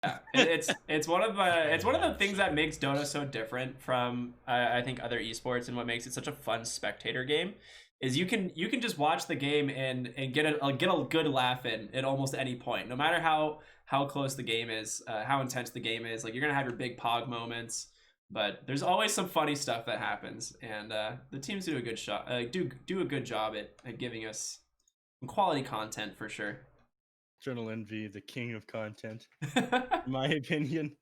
Yeah, it's one of the things that makes Dota so different from I think other esports, and what makes it such a fun spectator game is you can just watch the game and get a good laugh in at almost any point, no matter how close the game is, how intense the game is. Like, you're gonna have your big pog moments, but there's always some funny stuff that happens, and the teams do a good shot, do a good job at giving us some quality content for sure. Journal Envy, the king of content, in my opinion.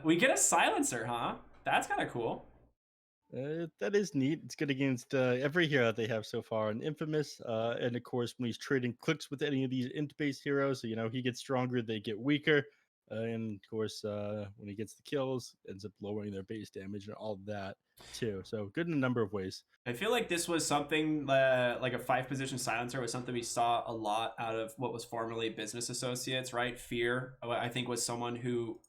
We get a silencer, huh? That's kind of cool. That is neat. It's good against every hero that they have so far. And Infamous, and of course, when he's trading clicks with any of these int-based heroes, so, he gets stronger, they get weaker. And of course, when he gets the kills, ends up lowering their base damage and all of that too. So good in a number of ways. I feel like this was something like a five position silencer was something we saw a lot out of what was formerly Business Associates, right? Fear, I think, was someone who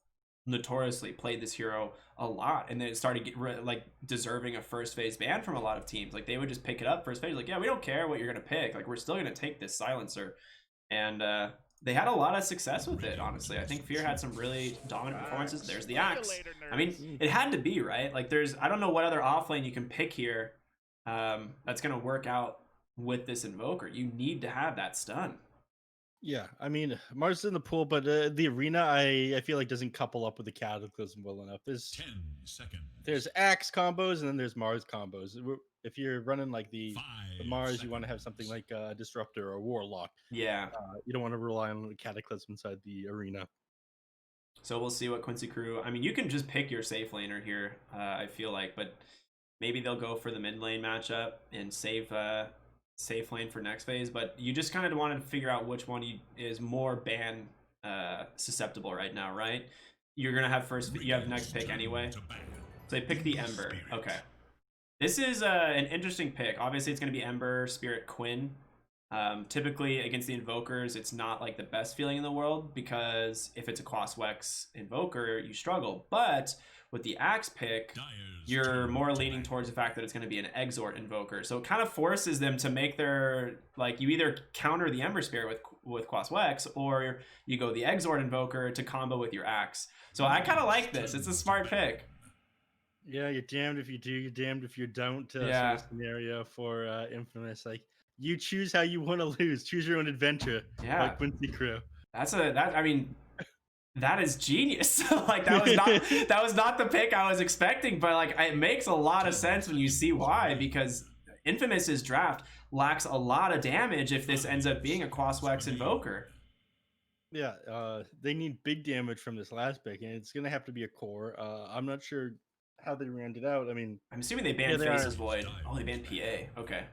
notoriously played this hero a lot, and then it started like deserving a first phase ban from a lot of teams. Like, they would just pick it up first phase, like, yeah, we don't care what you're gonna pick, like, we're still gonna take this silencer. And they had a lot of success with it, honestly. I think Fear had some really dominant performances. There's the axe. I mean, it had to be, right? Like, I don't know what other offlane you can pick here that's gonna work out with this invoker. You need to have that stun. Yeah, I mean, Mars is in the pool, but the arena, I feel like doesn't couple up with the Cataclysm well enough. There's 10 there's seconds. Axe combos, and then there's Mars combos. If you're running like the 5 Mars, you want to have something seconds. like Disruptor or Warlock. Yeah. You don't want to rely on the Cataclysm inside the arena. So we'll see what Quincy Crew. I mean, you can just pick your safe laner here, I feel like, but maybe they'll go for the mid lane matchup and save safe lane for next phase. But you just kind of wanted to figure out which one is more ban susceptible right now, right? You're gonna have you have next pick anyway. So they pick the Ember. Okay. This is an interesting pick. Obviously, it's going to be Ember, Spirit, Quinn. Typically, against the Invokers, it's not like the best feeling in the world, because if it's a Quaswex Invoker, you struggle. But with the Axe pick, you're more leaning towards the fact that it's going to be an Exort Invoker. So it kind of forces them to make their, like, you either counter the Ember Spirit with Quaswex, or you go the Exort Invoker to combo with your Axe. So I kind of like this. It's a smart pick. Yeah, you're damned if you do, you're damned if you don't. Yeah. Sort of scenario for Infamous. Like, you choose how you want to lose. Choose your own adventure. Yeah. Like Quincy Crew. I mean, that is genius. Like, that was not the pick I was expecting, but like, it makes a lot of sense when you see why, because Infamous's draft lacks a lot of damage if this ends up being a Quaswex Invoker. Yeah, they need big damage from this last pick, and it's gonna have to be a core. I'm not sure how they round it out. I mean, I'm assuming they yeah, banned they Face's are. Void. Oh, they banned PA. Okay.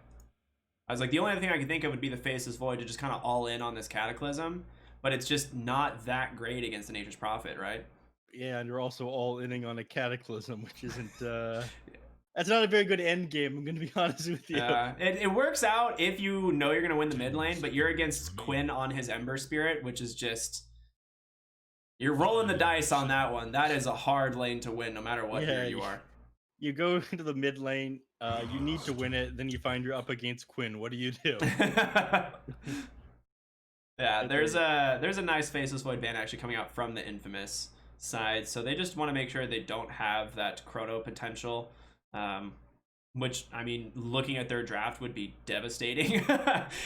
I was like, the only other thing I could think of would be the Face's Void to just kind of all in on this Cataclysm, but it's just not that great against the Nature's Prophet, right? Yeah, and you're also all inning on a Cataclysm, which isn't. That's not a very good end game. I'm gonna be honest with you. It works out if you know you're gonna win the mid lane, but you're against Quinn on his Ember Spirit, which is just, you're rolling the dice on that one. That is a hard lane to win, no matter what Yeah, hero you are. you go into the mid lane. You need to win it. Then you find you're up against Quinn. What do you do? Yeah, there's a nice Faceless Void ban actually coming out from the Infamous side, so they just want to make sure they don't have that chrono potential, which, I mean, looking at their draft would be devastating.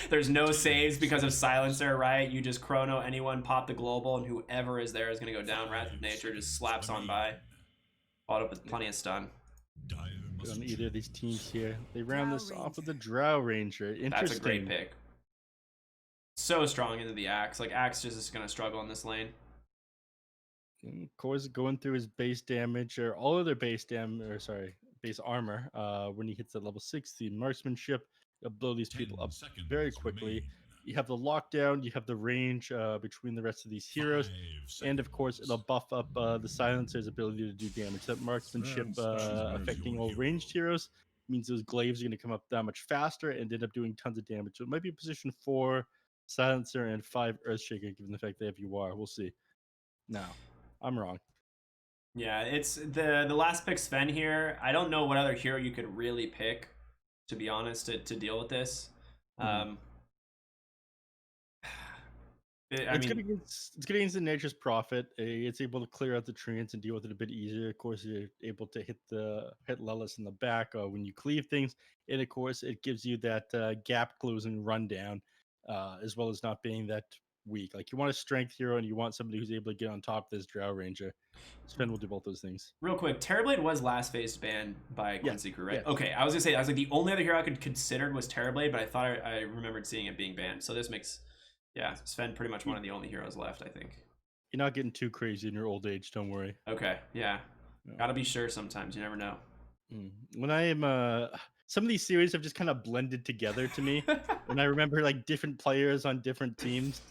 There's no saves because of Silencer, right? You just chrono anyone, pop the global, and whoever is there is going to go down. Wrath of Nature just slaps on by, followed up with plenty of stun. On either of these teams here, they round this off with the Drow Ranger. Interesting. That's a great pick. So strong into the Axe. Like, Axe just is going to struggle in this lane. Core's going through his base damage, or all of their base base armor. When he hits at level 60, marksmanship, it'll blow these people up very quickly. You have the lockdown, you have the range between the rest of these heroes, and of course, it'll buff up the silencer's ability to do damage. That marksmanship affecting all ranged heroes means those glaives are going to come up that much faster and end up doing tons of damage. So it might be a position 4 silencer and 5 earthshaker, given the fact they have UR. We'll see. No, I'm wrong. Yeah, it's the last pick Sven here. I don't know what other hero you could really pick, to be honest, to deal with this. I mean, It's good against the Nature's Prophet. It's able to clear out the treants and deal with it a bit easier. Of course, you're able to hit Lelis in the back when you cleave things, and of course, it gives you that gap closing rundown, as well as not being that weak. Like you want a strength hero, and you want somebody who's able to get on top of this Drow Ranger. Sven will do both those things. real quick, Terrorblade was last phase banned by Yes, Quincy Crew, right? yes. Okay, I was gonna say, I was like, the only other hero I could consider was Terrorblade, but I thought I remembered seeing it being banned. So this makes, yeah, Sven pretty much one of the only heroes left, I think. You're not getting too crazy in your old age. Don't worry. Okay, yeah. No. Gotta be sure sometimes. You never know. When I am some of these series have just kind of blended together to me, and I remember like different players on different teams.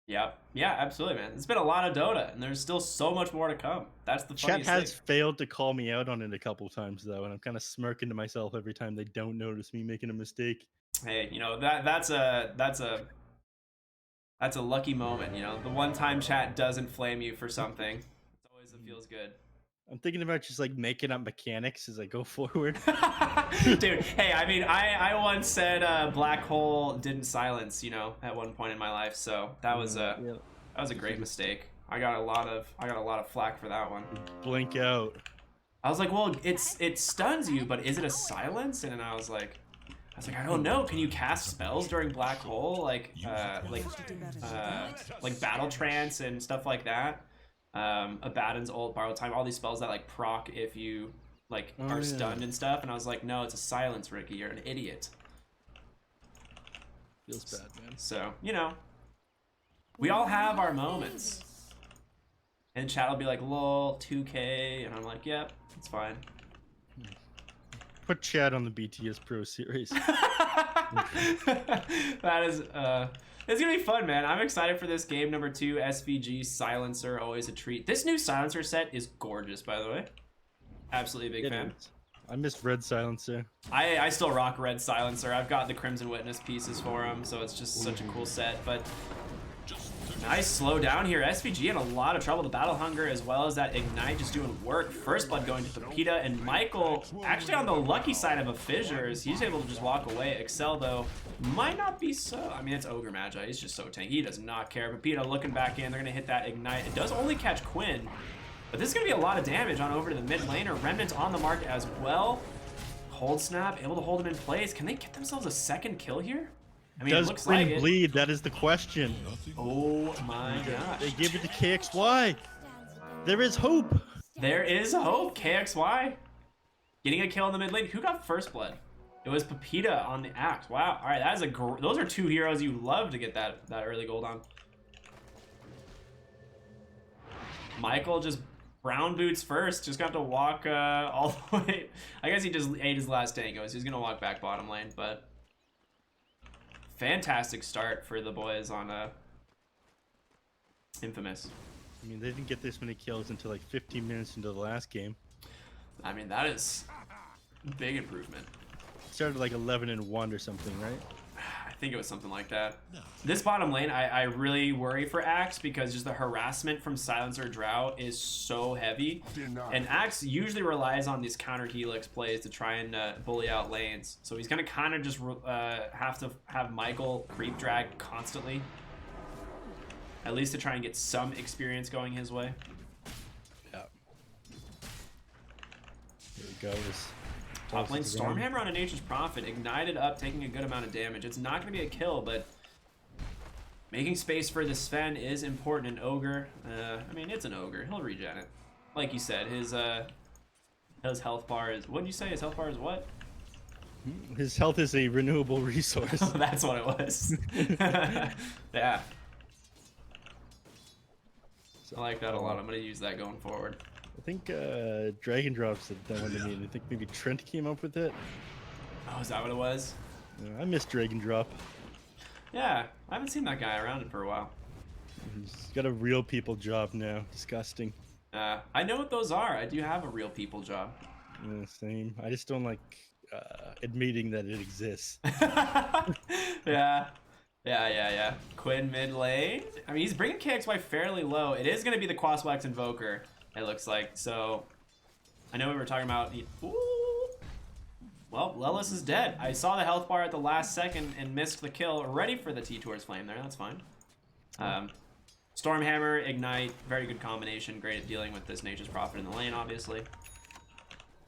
Yeah, absolutely, man. It's been a lot of Dota, and there's still so much more to come. That's the Chat funniest has thing. failed to call me out on it a couple times though, and I'm kind of smirking to myself every time they don't notice me making a mistake. Hey, you know that's a lucky moment. You know, the one time chat doesn't flame you for something, it's always it feels good. I'm thinking about just like making up mechanics as I go forward. Dude, hey, I mean, I once said black hole didn't silence, you know, at one point in my life, so that was a great mistake. I got a lot of flack for that one. Blink out. I was like, well, it stuns you, but is it a silence? And then I was like, I don't know. Can you cast spells during black hole, like battle trance and stuff like that? Abaddon's ult, borrow time, all these spells that like proc if you like are stunned and stuff. And I was like, no, it's a silence, Ricky. You're an idiot. Feels bad, man. So, you know, we all have our moments. And chat will be like, lol, 2K. And I'm like, yep, it's fine. Put Chad on the BTS Pro series. That is, it's gonna be fun, man. I'm excited for this game number 2, SVG Silencer, always a treat. This new Silencer set is gorgeous, by the way. Absolutely a big fan. I missed Red Silencer. I still rock Red Silencer. I've got the Crimson Witness pieces for him, so it's just such a cool set. But nice slow down here. SVG in a lot of trouble. The Battle Hunger as well as that Ignite just doing work. First Blood going to Pepita, and Michael actually on the lucky side of a Fissures. He's able to just walk away. Excel though might not be so. I mean, it's Ogre Magi. He's just so tanky. He does not care. Pepita looking back in. They're going to hit that Ignite. It does only catch Quinn, but this is going to be a lot of damage on over to the mid laner. Remnant on the mark as well. Cold Snap able to hold him in place. Can they get themselves a second kill here? I mean, Does it looks Quinn like bleed? That is the question. Oh my gosh. They give it to KXY. There is hope. There is hope. KXY getting a kill in the mid lane. Who got first blood? It was Pepita on the axe. Wow. All right, that is those are two heroes you love to get that early gold on. Michael just brown boots first. Just got to walk all the way. I guess he just ate his last tangos. He's gonna walk back bottom lane, but fantastic start for the boys on Infamous. I mean, they didn't get this many kills until like 15 minutes into the last game. I mean, that is big improvement. Started like 11-1 or something, right? I think it was something like that. This bottom lane, I really worry for Axe because just the harassment from Silencer Drow is so heavy. And Axe usually relies on these counter helix plays to try and bully out lanes. So he's going to kind of just have to have Michael creep drag constantly. At least to try and get some experience going his way. Yeah. There we go. Top lane Stormhammer on a Nature's Prophet, ignited up, taking a good amount of damage. It's not going to be a kill, but making space for the Sven is important. An Ogre, I mean, it's an Ogre. He'll regen it. Like you said, his health bar is, what did you say? His health bar is what? His health is a renewable resource. Oh, that's what it was. Yeah. I like that a lot. I'm going to use that going forward. I think Dragon Drop said that one to me, and I think maybe Trent came up with it. Oh, is that what it was? Yeah, I miss Dragon Drop. Yeah, I haven't seen that guy around for a while. He's got a real people job now. Disgusting. I know what those are. I do have a real people job. Yeah, same. I just don't like admitting that it exists. Yeah. Quinn mid lane. I mean, he's bringing KXY fairly low. It is going to be the Quaswax Invoker, it looks like. So, I know we were talking about... Ooh. Well, Lelis is dead. I saw the health bar at the last second and missed the kill. Ready for the T-Tours Flame there. That's fine. Stormhammer, Ignite, very good combination. Great at dealing with this Nature's Prophet in the lane, obviously.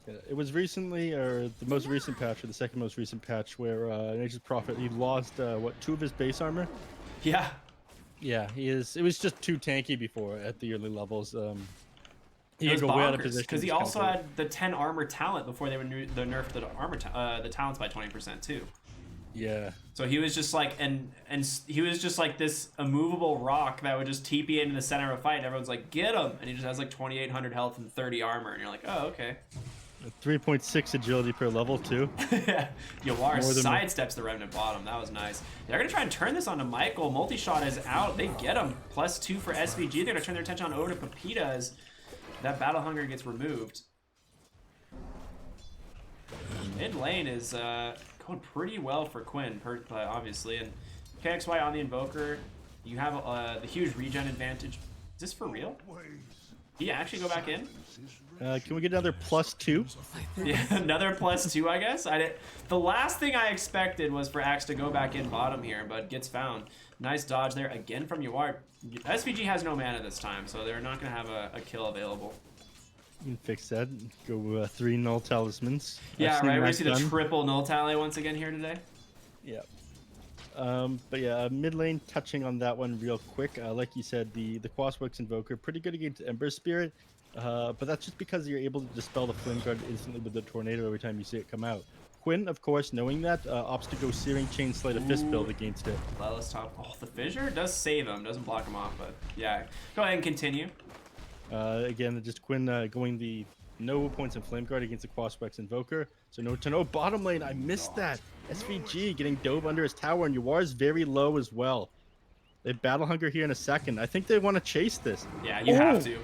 Yeah, it was recently, or the most recent patch, or the second most recent patch, where Nature's Prophet, he lost, what, 2 of his base armor? Yeah. Yeah, it was just too tanky before at the early levels. He It was could go way out of bonkers position. because he also had the 10 armor talent before they were nerfed the talents by 20% too. Yeah. So he was just like, and he was just like this immovable rock that would just TP into the center of a fight, and everyone's like, get him! And he just has like 2,800 health and 30 armor, and you're like, oh, okay. 3.6 agility per level too. Yawar sidesteps the Remnant bottom. That was nice. They're going to try and turn this onto Michael. Multi-shot is out. They get him. +2 for SVG. They're going to turn their attention on over to Pepita as that Battle Hunger gets removed. Mid lane is going pretty well for Quinn, obviously. And KXY on the Invoker. You have the huge regen advantage. Is this for real? Did he actually go back in? Can we get another +2? Yeah, another +2, I guess. The last thing I expected was for Axe to go back in bottom here, but gets found. Nice dodge there again from Yawar. SVG has no mana this time, so they're not going to have a kill available. You can fix that. Go 3 null talismans. Yeah, right. We see the triple null tally once again here today. Yeah. But yeah, mid lane, touching on that one real quick. Like you said, the Quasworks Invoker, pretty good against Ember Spirit. But that's just because you're able to dispel the Flame Guard instantly with the Tornado every time you see it come out. Quinn, of course, knowing that, opts to go Searing Chain Sleight of Fist build against it. Lelis top. Oh, the Fissure does save him, doesn't block him off, but yeah. Go ahead and continue. Again, just Quinn going the no points in Flame Guard against the Quasworks Invoker. So no bottom lane. I missed that. SVG getting dove under his tower, and Yawar's very low as well. They Battle Hunger here in a second. I think they want to chase this. Yeah, you have to.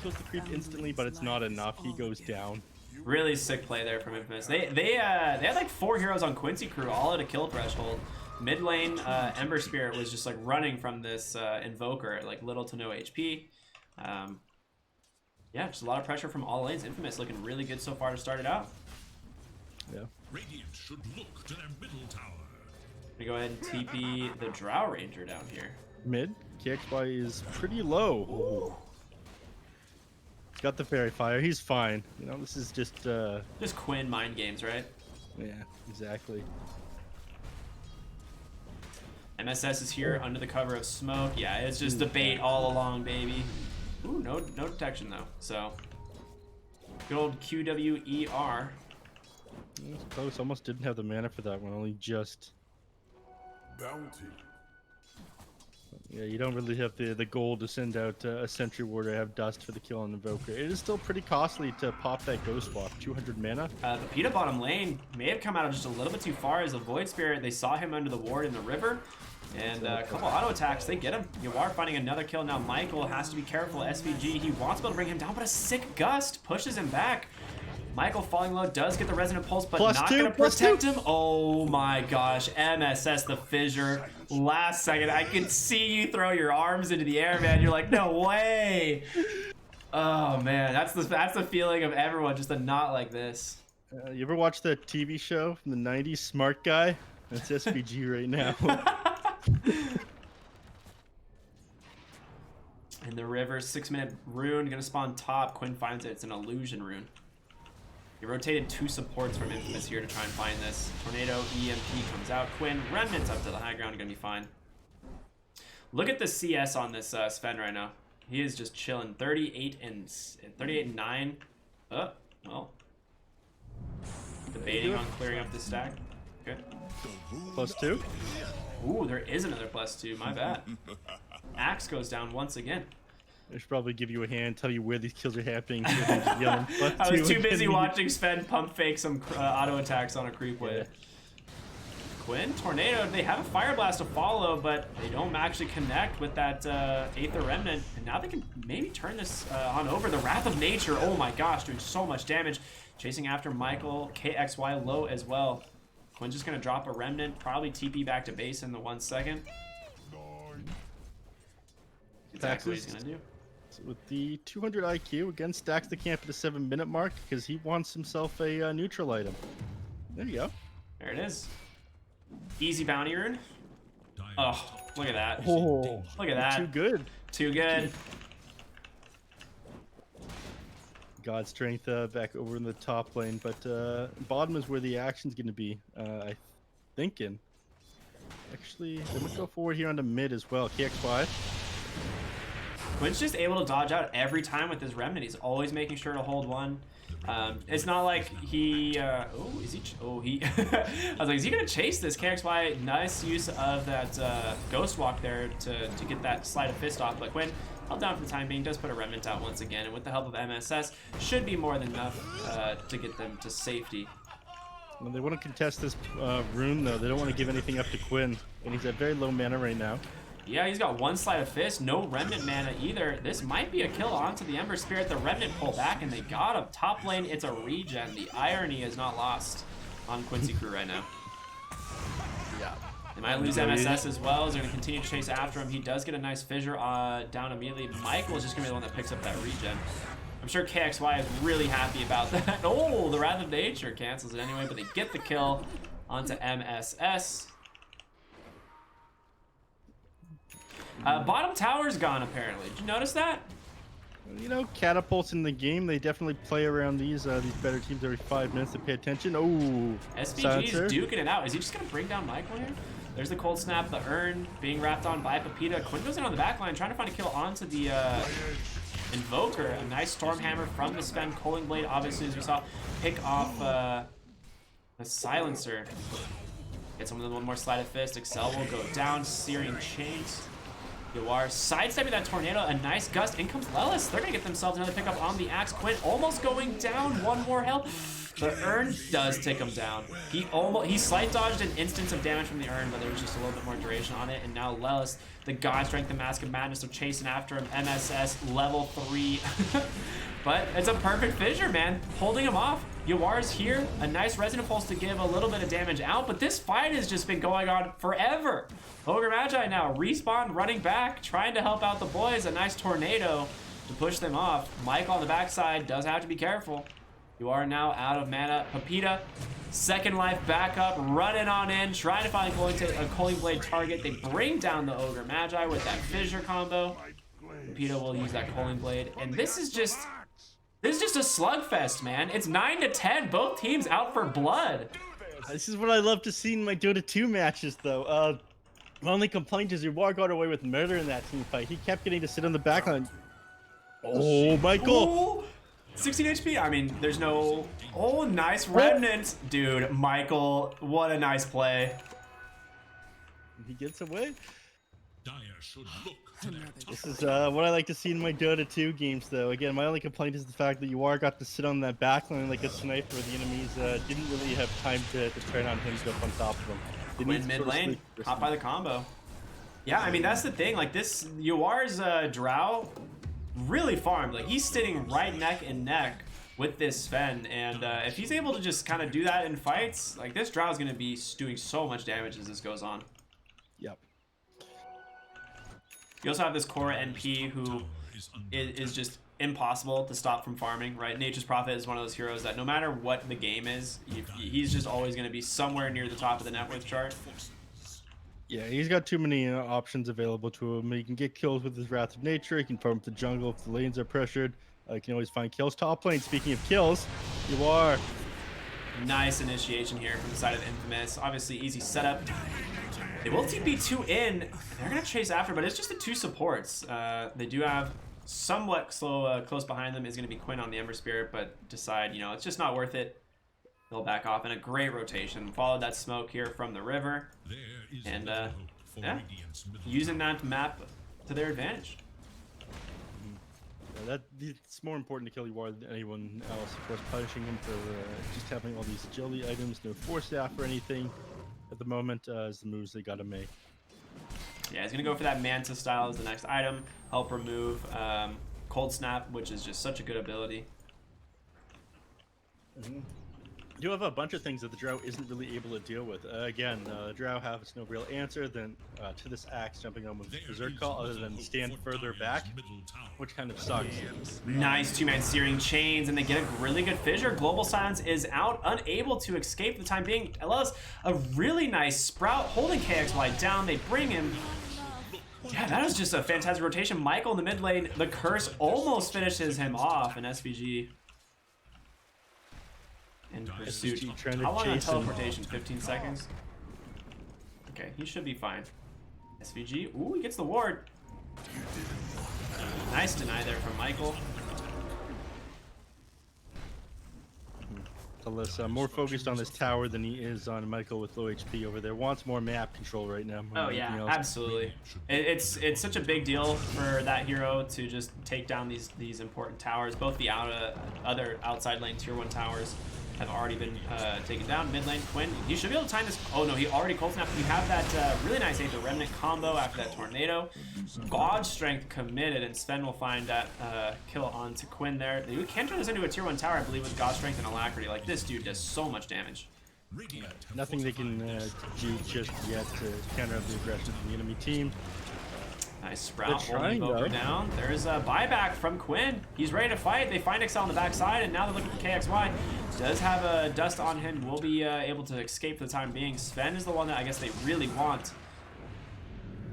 Kills the creep instantly, but it's not enough. He goes down. Really sick play there from Infamous. They had like 4 heroes on Quincy crew, all at a kill threshold. Mid lane, Ember Spirit was just like running from this Invoker at like little to no HP. Yeah, just a lot of pressure from all lanes. Infamous looking really good so far to start it out. Yeah. Radiant should look to their middle tower. We go ahead and TP the Drow Ranger down here. Mid, KXY is pretty low. Ooh. Got the Fairy Fire. He's fine. You know, this is just Quinn mind games, right? Yeah, exactly. MSS is here under the cover of smoke. Yeah, it's just debate all along, baby. Ooh, no detection though. So good old QWER. It's close. Almost didn't have the mana for that one. Only just. Bounty. Yeah, you don't really have the gold to send out a Sentry Ward or have Dust for the kill on Invoker. It is still pretty costly to pop that Ghost Walk. 200 mana. The Peta bottom lane may have come out just a little bit too far as the Void Spirit. They saw him under the ward in the river. And a couple auto attacks, they get him. Yawar finding another kill. Now Michael has to be careful. SVG, he wants to be able to bring him down, but a sick gust pushes him back. Michael falling low does get the Resonant Pulse, but not going to protect him. Oh my gosh, MSS the Fissure. Last second, I can see you throw your arms into the air, man. You're like, no way. Oh man, that's the feeling of everyone, just a knot like this. You ever watch that TV show from the 90s, Smart Guy? That's SVG right now. And the river, 6-minute rune, gonna spawn top. Quinn finds it, it's an illusion rune. He rotated 2 supports from Infamous here to try and find this. Tornado, EMP comes out. Quinn, Remnants up to the high ground, gonna be fine. Look at the CS on this Sven right now. He is just chilling. 38 and 9. Oh, well. Debating on clearing up this stack. Okay. +2. Ooh, there is another +2. My bad. Axe goes down once again. I should probably give you a hand, tell you where these kills are happening. I was too busy watching Sven pump fake some auto attacks on a creep wave. Yeah. Quinn, Tornado, they have a Fire Blast to follow, but they don't actually connect with that Aether Remnant. And now they can maybe turn this on over. The Wrath of Nature, oh my gosh, doing so much damage. Chasing after Michael, KXY low as well. Quinn's just gonna drop a Remnant, probably TP back to base in the 1 second. Exactly what he's gonna do. With the 200 IQ, again stacks the camp at the 7-minute mark because he wants himself a neutral item. There you go. There it is. Easy bounty rune. Oh, Look at that. Oh, Look at that. too good. Too good. God strength back over in the top lane, but bottom is where the action's going to be. I thinking. Actually, they might go forward here on the mid as well. KX5. Quinn's just able to dodge out every time with his remnant. He's always making sure to hold one. It's not like he. Oh, is he? Oh, he. I was like, is he gonna chase this? KXY, nice use of that ghost walk there to get that sleight of fist off. But Quinn, held down for the time being, does put a remnant out once again, and with the help of MSS, should be more than enough to get them to safety. Well, they want to contest this rune though. They don't want to give anything up to Quinn, and he's at very low mana right now. Yeah, he's got one sleight of fist, no remnant mana either. This might be a kill onto the Ember Spirit. The remnant pull back, and they got him. Top lane, it's a regen. The irony is not lost on Quincy Crew right now. Yeah. They might lose MSS as well, as they're going to continue to chase after him. He does get a nice fissure down immediately. Michael is just going to be the one that picks up that regen. I'm sure KXY is really happy about that. Oh, the Wrath of Nature cancels it anyway, but they get the kill onto MSS. Bottom tower's gone, apparently. Did you notice that? You know, catapults in the game, they definitely play around these better teams every 5 minutes to pay attention. Oh, SVG is duking it out. Is he just going to bring down Michael here? There's the cold snap, the urn being wrapped on by Pepita. Quinn goes in on the back line, trying to find a kill onto the Invoker. A nice Stormhammer from the Spend. Coaling Blade, obviously, as we saw, pick off the Silencer. Get someone with one more Sleight of Fist. Excel will go down. Searing Chains. Yawar sidestepping that tornado, a nice gust. In comes Lelis. They're gonna get themselves another pickup on the axe. Quinn almost going down. One more health. The urn does take him down. He slight dodged an instance of damage from the urn, but there was just a little bit more duration on it. And now Lelis, the God Strength and Mask of Madness, are chasing after him. MSS level 3. But it's a perfect fissure, man. Holding him off. Yawar's here. A nice Resonant Pulse to give a little bit of damage out, but this fight has just been going on forever. Ogre Magi now respawn, running back, trying to help out the boys. A nice tornado to push them off. Mike on the backside does have to be careful. You are now out of mana. Pepita, second life back up, running on in, trying to find a Coaling Blade target. They bring down the Ogre Magi with that fissure combo. Pepita will use that Coaling Blade, and this is just a slugfest, man. It's 9-10, both teams out for blood. This is what I love to see in my Dota 2 matches, though. My only complaint is Yawar got away with murder in that team fight. He kept getting to sit on the backline. Oh, Michael! Ooh, 16 HP. I mean, there's no. Oh, nice remnant, dude. Michael, what a nice play. He gets away. Dire should look to their top. This is what I like to see in my Dota 2 games, though. Again, my only complaint is the fact that Yawar got to sit on that backline like a sniper. The enemies didn't really have time to turn on him to go up on top of them. Win mid lane, caught by the combo. Yeah, I mean, that's the thing. Like, this Yawar's Drow really farmed. Like, he's sitting right neck and neck with this Sven, and if he's able to just kind of do that in fights, like, this Drow's gonna be doing so much damage as this goes on. Yep. You also have this Korra NP who is just impossible to stop from farming, right? Nature's Prophet is one of those heroes that no matter what the game is, he's just always going to be somewhere near the top of the net worth chart. Yeah, he's got too many options available to him. He can get kills with his Wrath of Nature. He can farm the jungle if the lanes are pressured. He can always find kills. Top lane, speaking of kills, Yawar. Nice initiation here from the side of Infamous. Obviously, easy setup. They will TP2 in. They're going to chase after, but it's just the two supports. They do have somewhat slow, close behind them is going to be Quinn on the Ember Spirit, but decide, you know, it's just not worth it. They'll back off, and a great rotation. Followed that smoke here from the river, and yeah, using that map to their advantage. Yeah, it's more important to kill Yawar than anyone else. Of course, punishing him for just having all these agility items, no force staff or anything at the moment is the moves they got to make. Yeah, he's going to go for that Manta style as the next item. Help remove Cold Snap, which is just such a good ability. Mm-hmm. You have a bunch of things that the Drow isn't really able to deal with. Again, the Drow has no real answer than to this axe jumping on with Berserk Call other than stand further back, which kind of sucks. Nice two-man Searing Chains, and they get a really good fissure. Global Silence is out, unable to escape for the time being. Allows a really nice Sprout holding KXY down. They bring him Yeah, that was just a fantastic rotation. Michael in the mid lane, the curse almost finishes him off, and SVG in pursuit. SVG trying to How long on chase him. teleportation? 15 seconds? Okay, he should be fine. SVG, ooh, he gets the ward. Nice deny there from Michael. Alyssa, more focused on this tower than he is on Michael with low HP over there. Wants more map control right now. Oh yeah, absolutely. It's such a big deal for that hero to just take down these important towers. Both the other outside lane tier 1 towers have already been taken down. Mid lane, Quinn, he should be able to time this. Oh no, he already cold snapped. You have that really nice the remnant combo after that tornado. God strength committed, and Sven will find that kill onto Quinn there. You can turn this into a tier 1 tower, I believe, with God strength and alacrity. Like, this dude does so much damage. Nothing they can do just yet to counter the aggression from the enemy team. Nice Sprout holding Evoker down. There's a buyback from Quinn. He's ready to fight. They find Excel on the backside, and now they're looking for KXY. Does have a dust on him. Will be able to escape for the time being. Sven is the one that I guess they really want.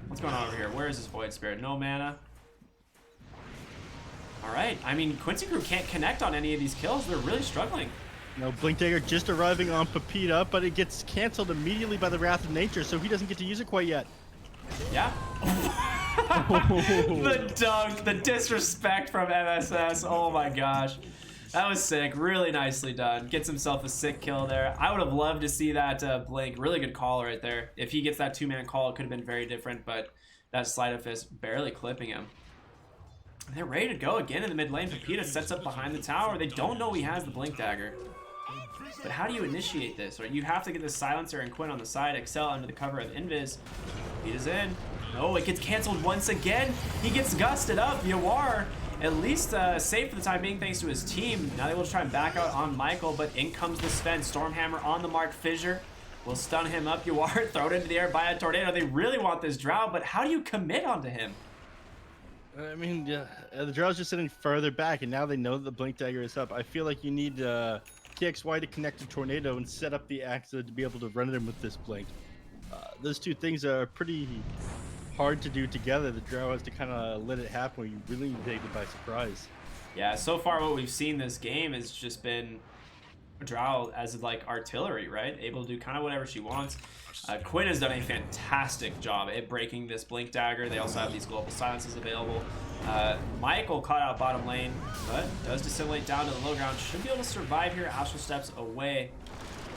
What's going on over here? Where is this Void Spirit? No mana. All right. I mean, Quincy crew can't connect on any of these kills. They're really struggling. No, Blink Dagger just arriving on Pepita, but it gets canceled immediately by the Wrath of Nature, so he doesn't get to use it quite yet. Yeah. The dunk, the disrespect from MSS. Oh my gosh. That was sick. Really nicely done. Gets himself a sick kill there. I would have loved to see that Blink. Really good call right there. If he gets that 2-man call, it could have been very different, but that Sleight of Fist barely clipping him. They're ready to go again in the mid lane. Pepita sets up behind the tower. They don't know he has the Blink Dagger. But how do you initiate this? Right? You have to get the Silencer and Quinn on the side. Excel under the cover of Invis. Pepita's in. No, it gets canceled once again. He gets gusted up. Yawar, at least safe for the time being thanks to his team. Now they will try and back out on Michael, but in comes the Sven. Stormhammer on the mark. Fissure will stun him up. Yawar thrown into the air by a tornado. They really want this Drow, but how do you commit onto him? I mean, yeah, the Drow's just sitting further back, and now they know that the Blink Dagger is up. I feel like you need KXY to connect to Tornado and set up the Axa to be able to run them with this Blink. Those two things are pretty hard to do together. The Drow has to kind of let it happen where you really need to take it by surprise. Yeah, so far what we've seen this game has just been Drow as like artillery, right? Able to do kind of whatever she wants. Quinn has done a fantastic job at breaking this Blink Dagger. They also have these global silences available. Michael caught out bottom lane, but does dissimulate down to the low ground. Should be able to survive here. Astral steps away.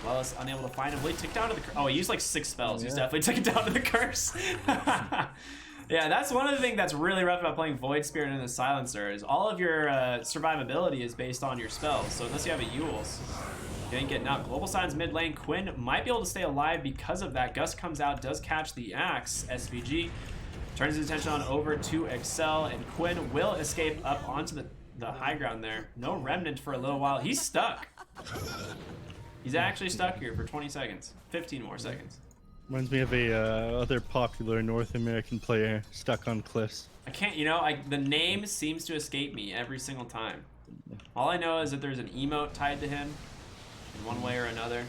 Well, unable to find him. Will he tick down to the curse? Oh, he used like 6 spells. He's definitely took it down to the curse. Yeah, that's one of the things that's really rough about playing Void Spirit in the Silencer is all of your survivability is based on your spells. So unless you have a Yule's, you ain't getting out. Global Signs mid lane. Quinn might be able to stay alive because of that. Gus comes out, does catch the axe. SVG turns his attention on over to Excel, and Quinn will escape up onto the high ground there. No remnant for a little while. He's stuck. He's actually stuck here for 20 seconds. 15 more seconds. Reminds me of a other popular North American player stuck on cliffs. I can't, you know, the name seems to escape me every single time. All I know is that there's an emote tied to him in one way or another.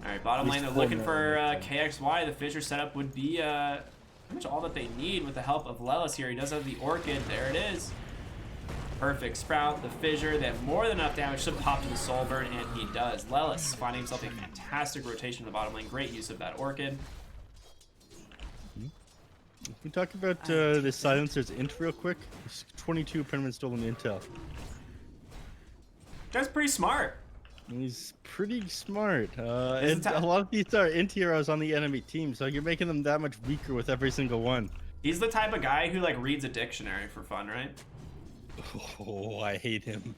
All right, bottom lane, they're looking for KXY. The Fissure setup would be pretty much all that they need with the help of Lelis here. He does have the Orchid. There it is. Perfect Sprout, the Fissure. They have more than enough damage to pop to the Soul Burn, and he does. Lelis finding himself a fantastic rotation in the bottom lane. Great use of that Orchid. Can we talk about the Silencer's int real quick? It's 22 permanent stolen intel. That's pretty smart. He's pretty smart. And a lot of these are int heroes on the enemy team, so you're making them that much weaker with every single one. He's the type of guy who like reads a dictionary for fun, right? Oh, I hate him.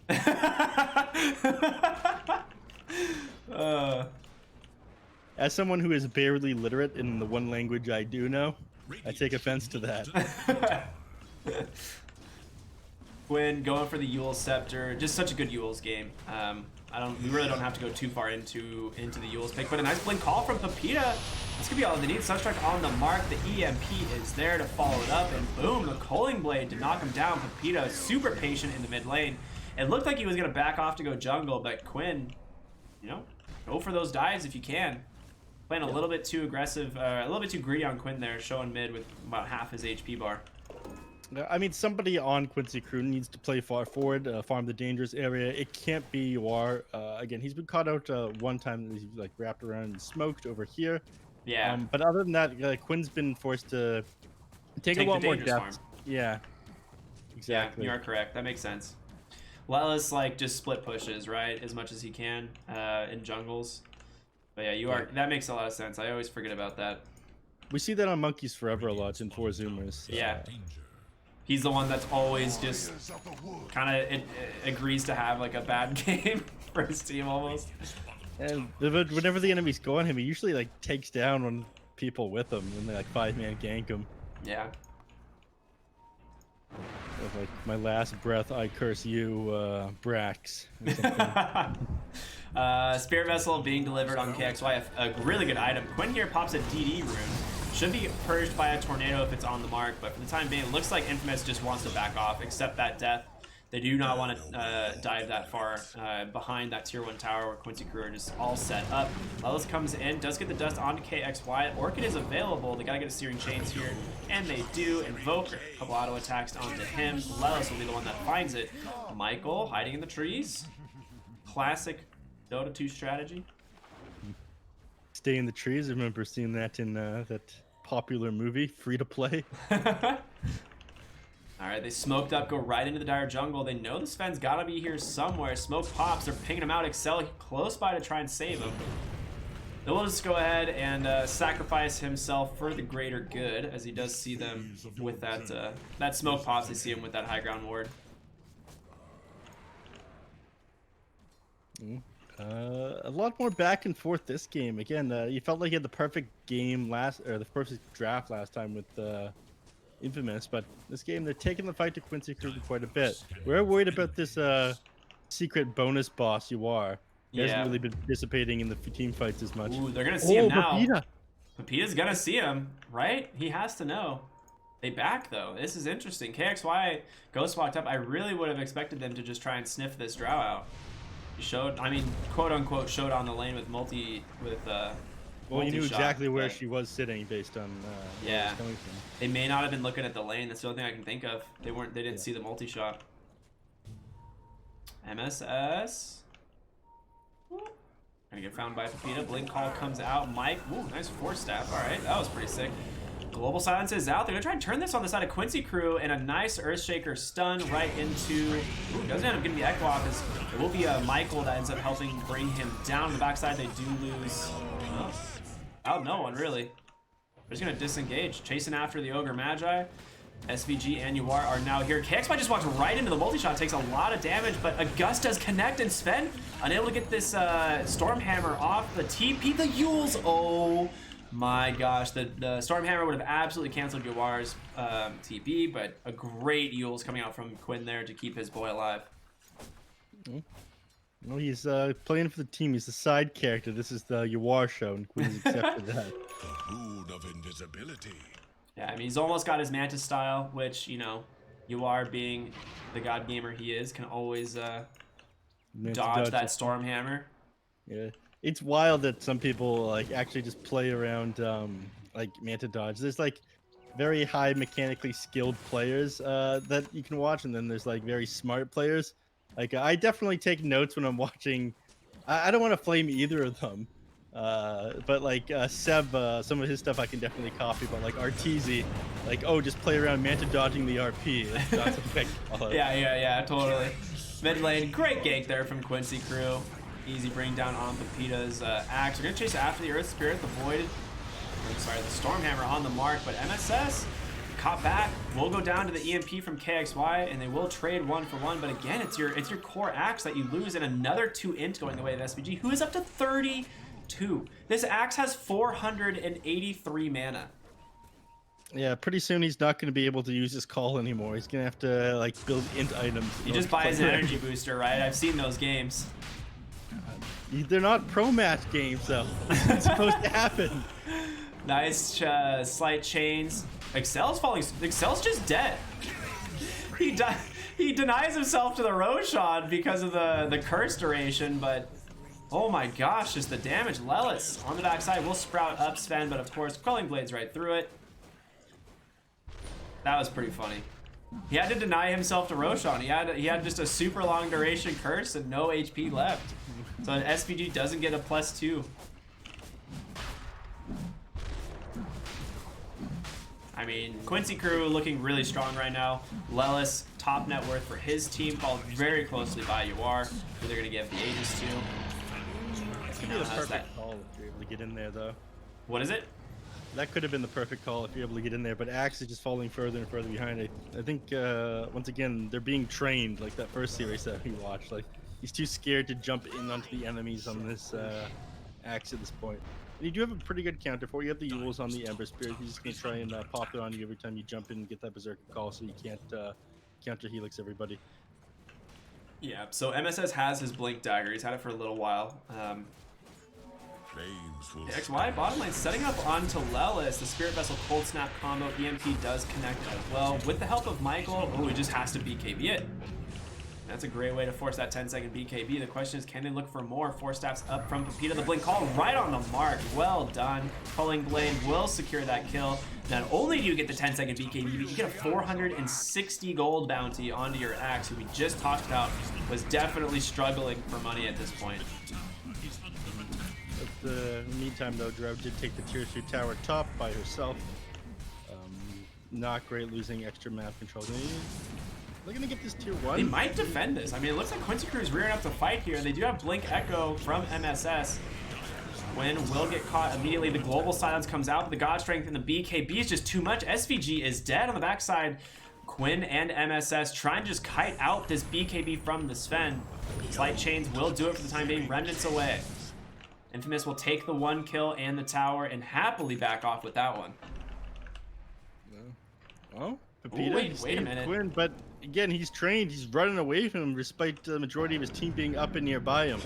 As someone who is barely literate in the one language I do know, I take offense to that. Quinn going for the Yule Scepter, just such a good Yule's game. We really don't have to go too far into the Yule's pick, but a nice blink call from Pepita. This could be all they need. Sunstrike on the mark. The EMP is there to follow it up, and boom, the Culling Blade to knock him down. Pepita super patient in the mid lane. It looked like he was gonna back off to go jungle, but Quinn, you know, go for those dives if you can. Playing a little bit too aggressive, a little bit too greedy on Quinn there, showing mid with about half his HP bar. I mean, somebody on Quincy crew needs to play far forward, farm the dangerous area. It can't be you are. Again, he's been caught out one time. He's like wrapped around and smoked over here. Yeah. But other than that, Quinn's been forced to take a lot more depth. Yeah. Exactly. Yeah, you are correct. That makes sense. Lelis like just split pushes, right, as much as he can in jungles. But yeah, you are. That makes a lot of sense. I always forget about that. We see that on Monkeys Forever a lot in 4 Zoomers. Yeah. He's the one that's always just kind of agrees to have like a bad game for his team almost. And whenever the enemies go on him, he usually like takes down on people with him when they like 5-man gank him. Yeah. With, like, my last breath, I curse you, Brax. Spirit Vessel being delivered on KXY, a really good item. Quinn here pops a DD rune. Should be purged by a tornado if it's on the mark, but for the time being, it looks like Infamous just wants to back off, accept that death. They do not want to dive that far behind that tier 1 tower where Quincy crew are just all set up. Lelis comes in, does get the dust onto KXY. Orchid is available. They gotta get a Searing Chains here, and they do. Invoke a couple auto attacks onto him. Lelis will be the one that finds it. Michael hiding in the trees. Classic Dota 2 strategy. Stay in the trees. I remember seeing that in that popular movie, Free to Play. Alright, they smoked up, go right into the dire jungle. They know the Sven's gotta be here somewhere. Smoke pops, they're pinging him out. Excel close by to try and save him. They will just go ahead and sacrifice himself for the greater good, as he does see them with that smoke pops. They see him with that high ground ward. A lot more back and forth this game. Again, you felt like you had the perfect game the perfect draft last time with Infamous, but this game they're taking the fight to Quincy crew quite a bit. We're worried about this secret bonus boss you are. He hasn't really been participating in the team fights as much. Ooh, they're gonna see him now. Pepita. Pepita's gonna see him, right? He has to know. They back though. This is interesting. KXY ghost walked up. I really would have expected them to just try and sniff this drow out. He showed, I mean, quote unquote, showed on the lane with well, you knew exactly where she was sitting based on where it was coming from. They may not have been looking at the lane. That's the only thing I can think of. They didn't see the multi-shot. MSS. Gonna get found by Pepita. Blink call comes out. Mike, ooh, nice 4-step. All right, that was pretty sick. Global Silence is out. They're gonna try and turn this on the side of Quincy crew, and a nice Earthshaker stun right into. Ooh, doesn't end up getting the Echo off. It will be Michael that ends up helping bring him down. The backside, they do lose. No one really. They're just gonna disengage, chasing after the Ogre Magi. SVG and UR are now here. KXY just walks right into the multi-shot, takes a lot of damage, but August does connect, and Sven unable to get this Stormhammer off the TP. The Yules, oh my gosh, the Stormhammer would have absolutely canceled UR's TP, but a great Yules coming out from Quinn there to keep his boy alive. Well, he's playing for the team. He's the side character. This is the UR show, and Quinn's accepted that. The rune of invisibility. Yeah, I mean, he's almost got his Mantis style, which, you know, UR being the god gamer he is, can always dodge that Stormhammer. Yeah, it's wild that some people like actually just play around like Manta dodge. There's like very high mechanically skilled players that you can watch, and then there's like very smart players. Like I definitely take notes when I'm watching. I don't want to flame either of them. But like Seb, some of his stuff I can definitely copy, but like Arteezy, like, oh, just play around Manta dodging the RP. That's not something I can follow. Yeah, totally. Mid lane, great gank there from Quincy crew. Easy bring down on Pepita's axe. We're gonna chase after the Earth Spirit, the Void. Sorry, the Stormhammer on the mark, but MSS caught back. Will go down to the EMP from KXY, and they will trade 1-for-1. But again, it's your core axe that you lose, and another 2 int going the way of SVG, who is up to 32. This axe has 483 mana. Yeah, pretty soon he's not going to be able to use his call anymore. He's going to have to like build int items. He just buys an energy booster, right? I've seen those games. They're not pro match games, though. It's supposed to happen. Nice slight chains. Excel's falling. Excel's just dead. He denies himself to the Roshan because of the curse duration, but Oh my gosh, just the damage. Lelis on the backside will sprout up Sven, but of course, Quelling Blades right through it. That was pretty funny. He had to deny himself to Roshan. He had just a super long duration curse and no HP left. So SVG doesn't get a +2. I mean, Quincy crew looking really strong right now. Lelis, top net worth for his team, followed very closely by UR, who they're going to give the Aegis to. That could be the perfect call if you're able to get in there, though. What is it? That could have been the perfect call if you're able to get in there, but Axe is just falling further and further behind. I think, once again, they're being trained, like that first series that we watched. Like, he's too scared to jump in onto the enemies on this Axe at this point. And you do have a pretty good counter for it. You have the Yules on the Ember Spirit. He's just going to try and pop it on you every time you jump in and get that Berserker call, so you can't counter Helix everybody. Yeah, so MSS has his Blink Dagger. He's had it for a little while. XY bottom lane setting up onto Lelis. The Spirit Vessel Cold Snap combo. EMP does connect as well. With the help of Michael, he just has to BKB it. That's a great way to force that 10-second BKB. The question is, can they look for more? 4 staffs up from Pepita. The blink call right on the mark. Well done. Culling Blade will secure that kill. Not only do you get the 10-second BKB, but you get a 460 gold bounty onto your Axe, who we just talked about was definitely struggling for money at this point. In the meantime, though, Drew did take the tier 2 tower top by herself. Not great losing extra map control. They're gonna get this tier 1. They might defend this. I mean, it looks like Quincy Crew is rearing up to fight here. They do have Blink Echo from MSS. Quinn will get caught immediately. The Global Silence comes out, but the God Strength and the BKB is just too much. SVG is dead on the backside. Quinn and MSS trying to just kite out this BKB from the Sven. Slight Chains will do it for the time being. Remnants away. Infamous will take the 1 kill and the tower and happily back off with that one. Oh, Pepita, wait a minute. Quinn, but again, he's trained. He's running away from him despite the majority of his team being up and nearby him.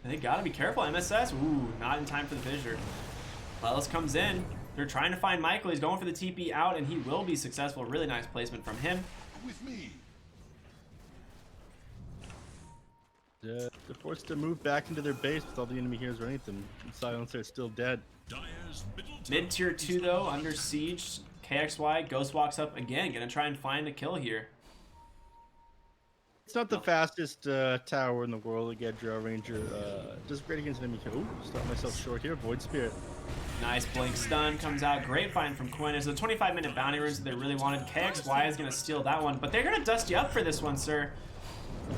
They gotta be careful. MSS, ooh, not in time for the fissure. Lelis comes in. They're trying to find Michael. He's going for the TP out, and he will be successful. Really nice placement from him. With me. They're forced to move back into their base with all the enemy heroes running at them. Silencer is still dead. Mid tier 2 though, under siege. KXY, Ghost walks up again, gonna try and find a kill here. It's not the fastest tower in the world. Again, Drow Ranger does great against enemy. Ooh, stop myself short here. Void Spirit. Nice blink stun comes out. Great find from Quinn. It's the 25-minute bounty runes that they really wanted. KXY is gonna steal that one, but they're gonna dust you up for this one, sir.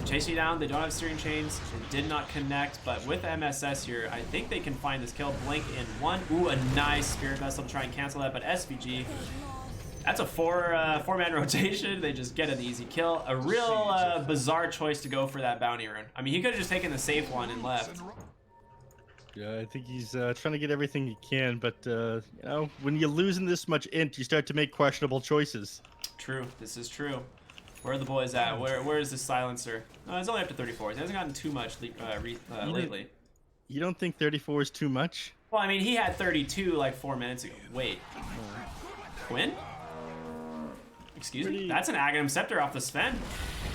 Chase you down. They don't have steering chains. It did not connect, but with MSS here, I think they can find this kill. Blink in 1. Ooh, a nice Spirit Vessel to try and cancel that, but SVG, that's a four-man rotation. They just get an easy kill. A real bizarre choice to go for that bounty rune. I mean, he could have just taken the safe one and left. Yeah, I think he's trying to get everything he can, but you know, when you're losing this much int, you start to make questionable choices. True, this is true. Where are the boys at? Where is the silencer? No, it's only up to 34. He hasn't gotten too much lately. You don't think 34 is too much? Well, I mean, he had 32 like 4 minutes ago. Wait. Quinn? Excuse me? That's an Aghanim Scepter off the Sven.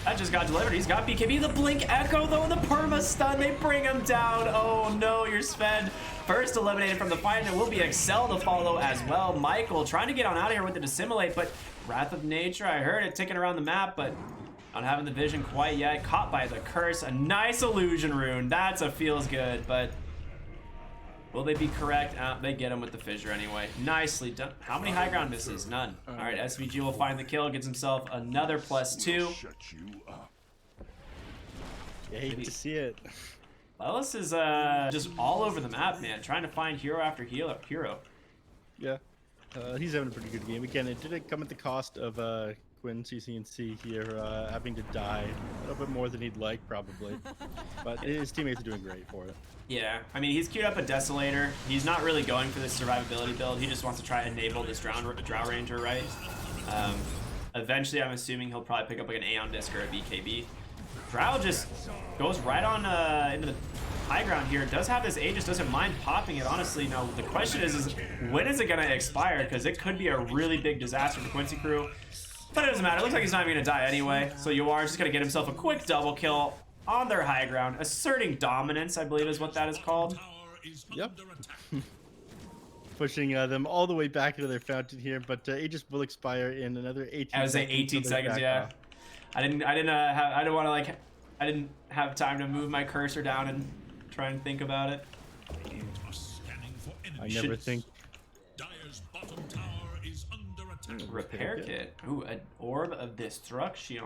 That just got delivered. He's got BKB. The Blink Echo, though, and the Perma Stun. They bring him down. Oh, no, your Sven. First eliminated from the fight, and it will be Excel to follow as well. Michael trying to get on out of here with the Dissimulate, but Wrath of Nature, I heard it ticking around the map, but not having the vision quite yet. Caught by the curse. A nice illusion rune. That's a feels good, but will they be correct? They get him with the fissure anyway. Nicely done. How many high ground misses? None. All right, SVG will find the kill. Gets himself another +2. Shut you up. You hate to see it. Lelis is just all over the map, man. Trying to find hero after hero. Yeah. He's having a pretty good game. Again, it didn't come at the cost of Quinn, CCNC here, having to die a little bit more than he'd like, probably. But his teammates are doing great for it. Yeah, I mean, he's queued up a Desolator. He's not really going for this survivability build. He just wants to try and enable this Drow Ranger, right? Eventually, I'm assuming he'll probably pick up like an Aeon Disc or a BKB. Drow just goes right on into the high ground here. Does have this Aegis, doesn't mind popping it, honestly. Now, the question is when is it going to expire? Because it could be a really big disaster for Quincy Crew. But it doesn't matter. It looks like he's not even going to die anyway. So Yuar is just going to get himself a quick double kill. on their high ground, asserting dominance, I believe is what that is called. Yep. Pushing them all the way back into their fountain here, but Aegis will expire in another 18 I would say seconds. 18 seconds, yeah. Off. I didn't want to like, I didn't have time to move my cursor down and try and think about it. I never think. Dire's bottom tower is under attack. Repair kit. Ooh, an orb of destruction.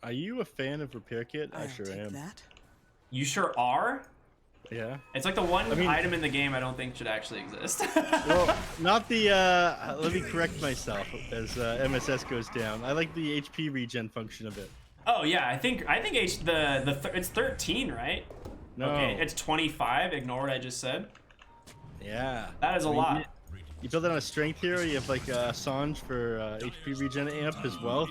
Are you a fan of repair kit? I sure am. That. You sure are? Yeah. It's like the one item in the game I don't think should actually exist. Well, not the. Let me correct myself as MSS goes down. I like the HP regen function of it. Oh yeah, I think it's 13, right? No. Okay, it's 25. Ignore what I just said. Yeah. That is a lot. You build it on a strength hero, you have like Sanj for HP regen amp as well.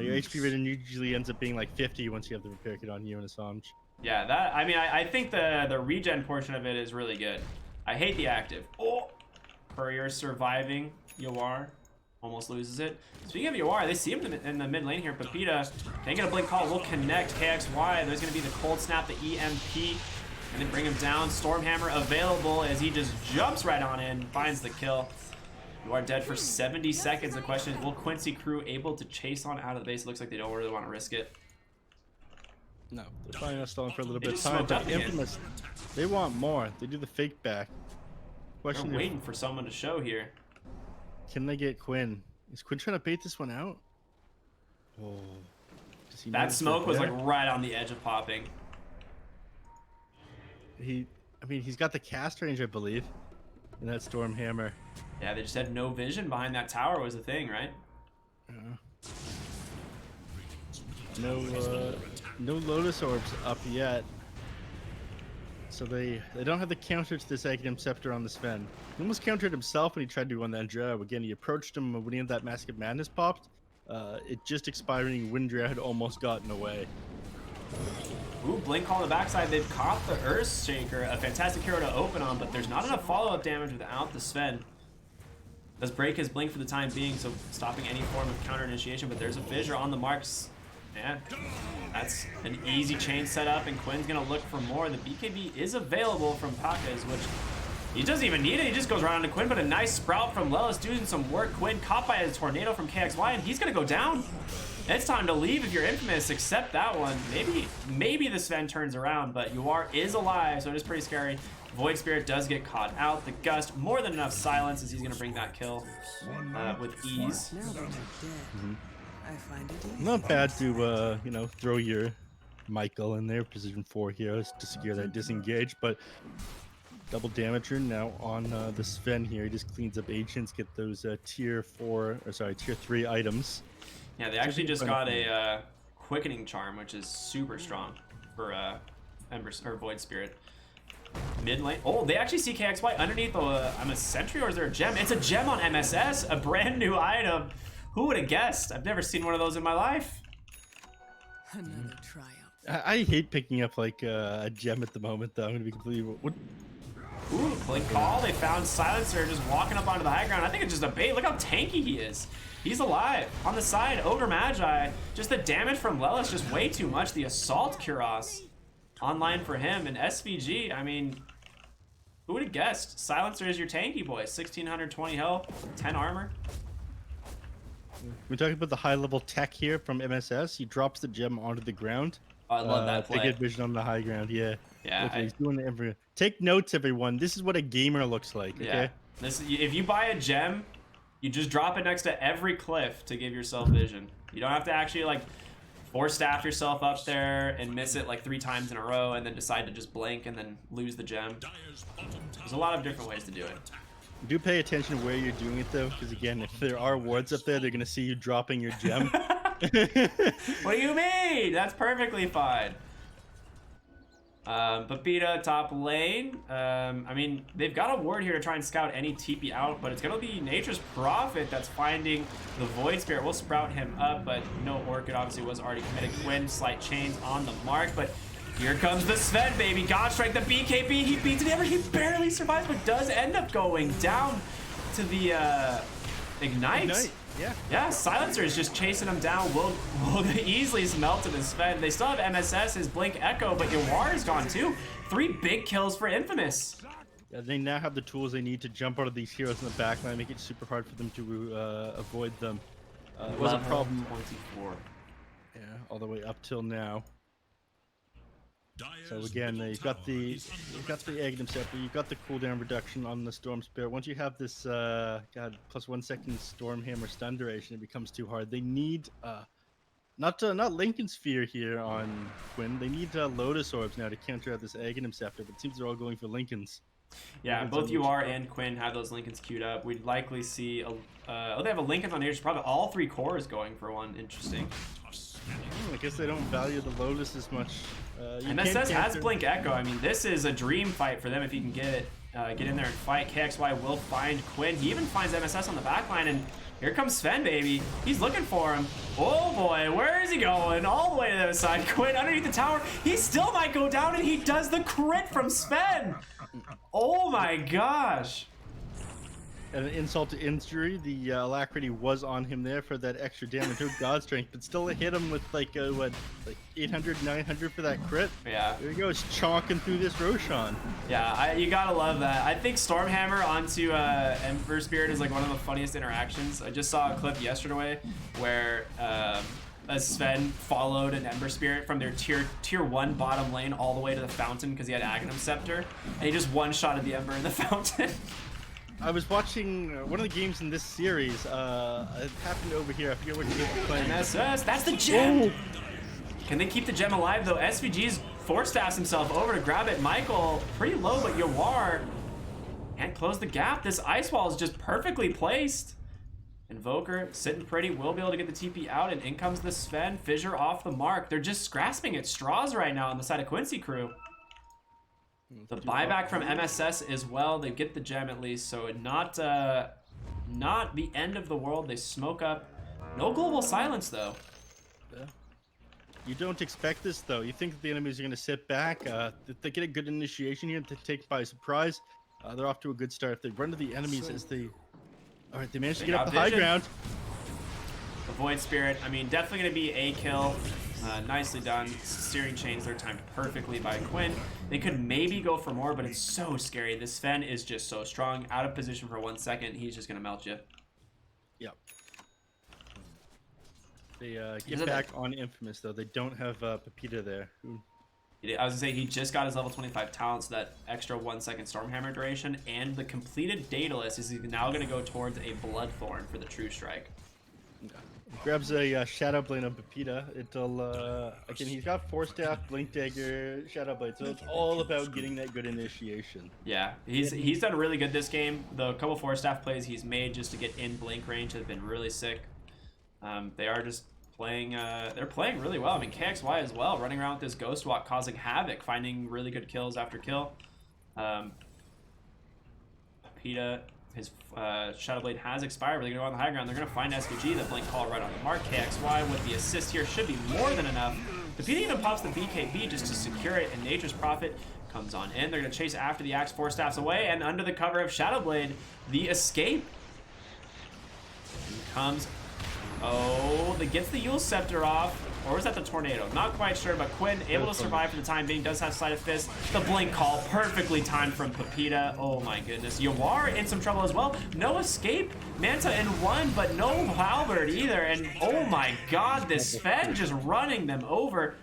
Your HP regen usually ends up being like 50 once you have the repair kit on you and a Sanj. Yeah, that I mean I think the regen portion of it is really good. I hate the active. Oh, Courier surviving. Yawar almost loses it. Speaking of Yawar, they see him in the mid lane here. Pepita can't get a blink call. Will connect KXY. There's gonna be the cold snap, the EMP. And then bring him down. Stormhammer available as he just jumps right on in, finds the kill. You are dead for 70 seconds. The question is, will Quincy crew able to chase on out of the base? It looks like they don't really want to risk it. No, they're probably not stalling for a little bit of just time. smoked up But again. Infamous, they want more. They do the fake back. They're Question waiting for someone to show here. can they get Quinn? Is Quinn trying to bait this one out? Oh, does he know That it's smoke was there? like right on the edge of popping. I mean, he's got the cast range, I believe, in that Stormhammer. Yeah, they just had no vision behind that tower was the thing, right? No Lotus Orbs up yet. So they don't have the counter to this Aghanim Scepter on the Sven. He almost countered himself when he tried to do on that Drow. Again, he approached him when he had that Mask of Madness popped. It just expiring Wind Drow had almost gotten away. Ooh, Blink on the backside. They've caught the Earthshaker, a fantastic hero to open on, but there's not enough follow-up damage without the Sven. Does break his Blink for the time being, so stopping any form of counter initiation, but there's a fissure on the marks. Yeah, that's an easy chain setup, and Quinn's gonna look for more. The BKB is available from Pakas, which he doesn't even need it. He just goes right on to Quinn, but a nice sprout from Lelis doing some work. Quinn caught by a tornado from KXY, and he's gonna go down. It's time to leave if you're Infamous. Accept that one. Maybe the Sven turns around, but Yawar is alive, so it is pretty scary. Void Spirit does get caught out. The Gust, more than enough silence as he's gonna bring that kill with ease. Now that they're dead, I find it easy. Not bad to, you know, throw your Michael in there, position 4 heroes to secure that disengage, but double damager now on the Sven here. He just cleans up agents, get those tier 3 items. Yeah, they actually just got a Quickening Charm, which is super strong for Void Spirit. Mid lane. Oh, they actually see KXY underneath I'm a Sentry, or is there a gem? It's a gem on MSS, a brand new item. Who would have guessed? I've never seen one of those in my life. Another triumph. I hate picking up like a gem at the moment, though. I'm gonna be completely. Ooh, Blink Call. They found Silencer just walking up onto the high ground. I think it's just a bait. Look how tanky he is. He's alive. On the side, Ogre Magi. Just the damage from Lelis, just way too much. The Assault Kuros online for him. And SVG, I mean, who would have guessed? Silencer is your tanky boy. 1620 health, 10 armor. We're talking about the high-level tech here from MSS. He drops the gem onto the ground. Oh, I love that play. To get vision on the high ground, yeah. Yeah, He's doing it Take notes, everyone. This is what a gamer looks like, okay? Yeah. If you buy a gem, you just drop it next to every cliff to give yourself vision. You don't have to actually like force staff yourself up there and miss it like 3 times in a row and then decide to just blink and then lose the gem. There's a lot of different ways to do it. Do pay attention to where you're doing it, though, because again, if there are wards up there, they're going to see you dropping your gem. What do you mean? That's perfectly fine. Pepita top lane. I mean, they've got a ward here to try and scout any TP out, but it's gonna be Nature's Prophet that's finding the Void Spirit. We'll sprout him up, but no Orchid obviously was already committed. Quinn, slight chains on the mark, but here comes the Sven, baby. God strike the BKB. He beats it ever. He barely survives, but does end up going down to the Ignite. Yeah, Silencer is just chasing him down. Will easily smelt him and Sven. They still have MSS, his Blink Echo, but Yawar is gone too. 3 big kills for Infamous. Yeah, they now have the tools they need to jump out of these heroes in the backline, make it super hard for them to avoid them. It was a problem. 24. Yeah, all the way up till now. So again, you've got the Aghanim Scepter, you've got the cooldown reduction on the Storm Spirit. Once you have this plus 1 second Stormhammer stun duration, it becomes too hard. They need not Lincoln Sphere here on Quinn. They need Lotus Orbs now to counter out this Aghanim Scepter, but it seems they're all going for Lincolns. Yeah, both UR and Quinn have those Lincolns queued up. We'd likely see they have a Lincoln on here. So probably all 3 cores going for one. Interesting. I guess they don't value the Lotus as much. MSS has Blink Echo. I mean, this is a dream fight for them if you can get it. Get in there and fight. KXY will find Quinn. He even finds MSS on the backline, and here comes Sven, baby. He's looking for him. Oh boy, where is he going? All the way to the other side. Quinn underneath the tower. He still might go down, and he does the crit from Sven. Oh my gosh. And an insult to injury, the Alacrity was on him there for that extra damage. Took God Strength, but still hit him with like 800, 900 for that crit. Yeah. There he goes, chonking through this Roshan. Yeah, you gotta love that. I think Stormhammer onto Ember Spirit is like one of the funniest interactions. I just saw a clip yesterday where Sven followed an Ember Spirit from their tier 1 bottom lane all the way to the fountain because he had Aghanim Scepter, and he just one-shotted the Ember in the fountain. I was watching one of the games in this series. It happened over here. I forget what game we're playing. MSS, that's the gem! Oh. Can they keep the gem alive though? SVG's force staffs himself over to grab it. Michael, pretty low, but Yawar can't close the gap. This ice wall is just perfectly placed. Invoker sitting pretty, will be able to get the TP out, and in comes the Sven. Fissure off the mark. They're just grasping at straws right now on the side of Quincy crew. The buyback from MSS as well. They get the gem at least, so not the end of the world. They smoke up. No global silence though. Yeah. You don't expect this though. You think that the enemies are going to sit back. They get a good initiation here to take by surprise. They're off to a good start. They run to the enemies as they. All right, they managed to get up the high ground. The Void Spirit. I mean, definitely going to be a kill. Nicely done. Searing Chains are timed perfectly by Quinn. They could maybe go for more, but it's so scary. This Sven is just so strong. Out of position for 1 second, he's just going to melt you. Yep. They get back on Infamous, though. They don't have Pepita there. I was going to say, he just got his level 25 talent, so that extra 1 second Stormhammer duration, and the completed Daedalus is now going to go towards a Bloodthorn for the True Strike. Grabs a Shadow Blade on Pepita. It'll again. He's got Force Staff, Blink Dagger, Shadow Blade, so it's all about getting that good initiation. Yeah, he's done really good this game. The couple Force Staff plays he's made just to get in Blink range have been really sick. They are just playing. They're playing really well. I mean, KXY as well, running around with this Ghost Walk, causing havoc, finding really good kills after kill. Pepita. His Shadow Blade has expired, but they're going to go on the high ground. They're going to find SVG, the Blink Call right on the mark. KXY with the assist here should be more than enough. Pepita even pops the BKB just to secure it, and Nature's Prophet comes on in. They're going to chase after the Axe Force Staffs away, and under the cover of Shadow Blade, the escape. Here comes. Oh, that gets the Yule Scepter off. Or was that the Tornado? Not quite sure, but Quinn able to survive for the time being. Does have Sleight of Fist. The Blink Call perfectly timed from Pepita. Oh my goodness. Yawar in some trouble as well. No escape. Manta in one, but no Halberd either. And oh my god, this Sven just running them over.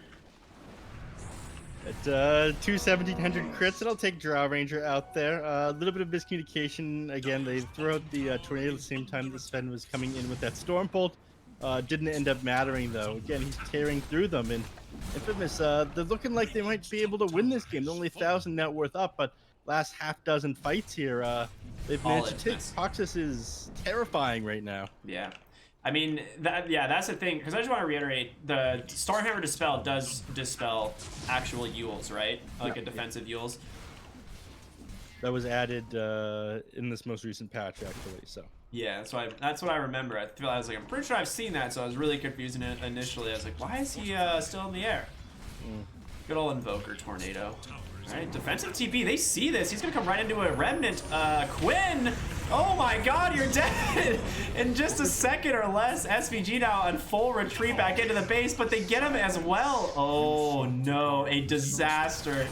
At 1700 crits, it'll take Drow Ranger out there. A little bit of miscommunication. Again, they threw out the Tornado at the same time the Sven was coming in with that Stormbolt. Didn't end up mattering though. Again, he's tearing through them, and Infamous, they're looking like they might be able to win this game. They're only 1,000 net worth up, but last half dozen fights here, they've managed to take. Toxis is terrifying right now. Yeah. I mean, that's the thing, because I just want to reiterate, the Starhammer Dispel does dispel actual Yules, right? Like a defensive Yules. That was added in this most recent patch, actually, so. Yeah, that's what I remember. I was like, I'm pretty sure I've seen that, so I was really confused initially. I was like, why is he still in the air? Good old Invoker Tornado. All right, defensive TP, they see this. He's gonna come right into a remnant. Quinn, oh my god, you're dead! In just a second or less, SVG now on full retreat back into the base, but they get him as well. Oh no, a disaster.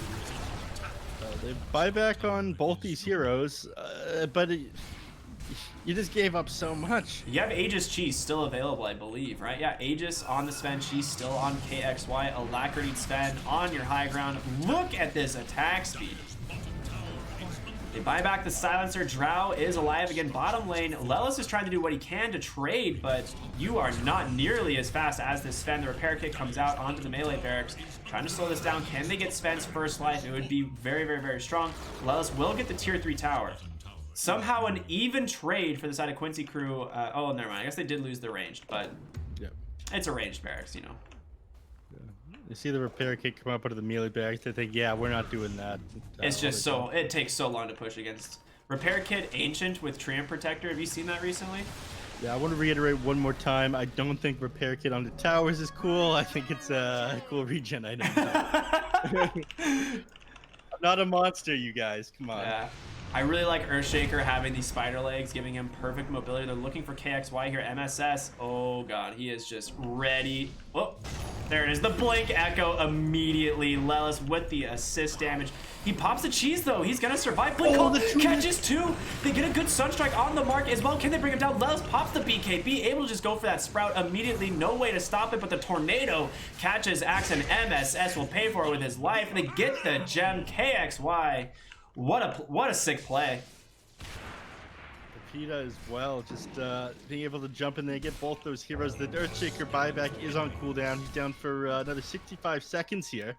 They buy back on both these heroes, but you just gave up so much. You have Aegis Cheese still available, I believe, right? Yeah, Aegis on the Sven, Cheese still on KXY, Alacrity Sven on your high ground. Look at this attack speed. They buy back the Silencer. Drow is alive again. Bottom lane, Lelis is trying to do what he can to trade, but you are not nearly as fast as this Sven. The repair kit comes out onto the melee barracks. Trying to slow this down. Can they get Sven's first life? It would be very, very, very strong. Lelis will get the tier 3 tower. Somehow an even trade for the side of Quincy crew. Oh, never mind. I guess they did lose the ranged, but it's a ranged barracks, you know. You see the repair kit come up out of the melee barracks. They think, yeah, we're not doing that. It's just so, it takes so long to push against. Repair kit Ancient with Treant Protector. Have you seen that recently? Yeah, I want to reiterate one more time. I don't think repair kit on the towers is cool. I think it's a cool regen item. I'm not a monster, you guys. Come on. Yeah. I really like Earthshaker having these spider legs, giving him perfect mobility. They're looking for KXY here. MSS. Oh god, he is just ready. Oh, there it is. The Blink Echo immediately. Lelis with the assist damage. He pops the cheese though. He's gonna survive. Blink Call catches 2. They get a good Sunstrike on the mark as well. Can they bring him down? Lelis pops the BKB, able to just go for that Sprout immediately. No way to stop it, but the Tornado catches Axe, and MSS will pay for it with his life. And they get the gem. KXY. What a sick play. Peta as well, just being able to jump in there, get both those heroes. The Earthshaker buyback is on cooldown. He's down for another 65 seconds here.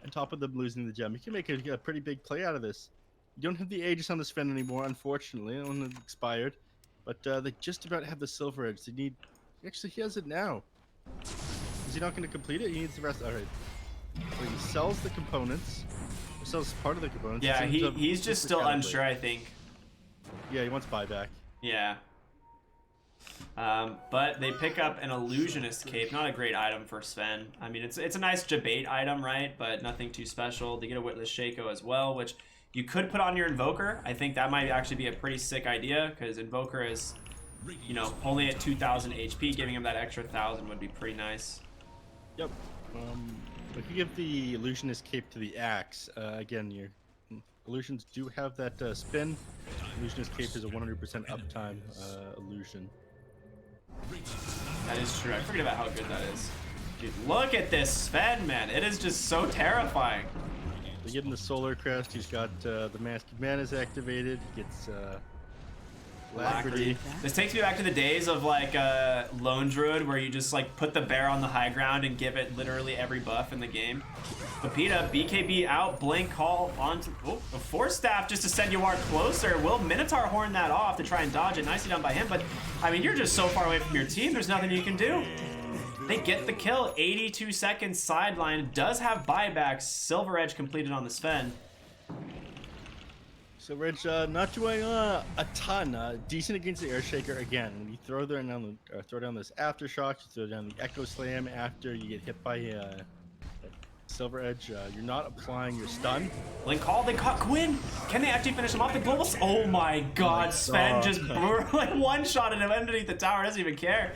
On top of them losing the gem, he can make a pretty big play out of this. You don't have the Aegis on the Sven anymore, unfortunately. That one has expired. But they just about have the Silver Edge. They need... Actually, he has it now. Is he not going to complete it? He needs the rest. All right. So he sells the components. Sells part of the components. Yeah, he's just still unsure, I think. Yeah, he wants buyback. Yeah. But they pick up an Illusionist Cape. Not a great item for Sven. I mean, it's a nice debate item, right? But nothing too special. They get a Witless Shaco as well, which you could put on your Invoker. I think that might actually be a pretty sick idea, because Invoker is, you know, only at 2,000 HP. Giving him that extra 1,000 would be pretty nice. Yep. If you give the Illusionist Cape to the Axe, again, your illusions do have that spin. Illusionist Cape is a 100% uptime illusion. That is true. I forget about how good that is. Dude, look at this Sven, man. It is just so terrifying. They get him the Solar Crest. He's got the Mask of Manas activated. He gets Alacrity. This takes me back to the days of like Lone Druid, where you just like put the bear on the high ground and give it literally every buff in the game. Pepita, BKB out, Blink Call onto a Force Staff just to send Yawar closer. Will Minotaur horn that off to try and dodge it? Nicely done by him, but I mean, you're just so far away from your team, there's nothing you can do. They get the kill, 82 seconds sideline. Does have buybacks. Silver Edge completed on the Sven. So Reg, not doing a ton. Decent against the Earthshaker again. When you throw down this Aftershock, you throw down the Echo Slam after you get hit by Silver Edge. You're not applying your stun. Blink Call, they caught Quinn. Can they actually finish him off? The global. Oh my God, Sven just like one-shotted him underneath the tower. Doesn't even care.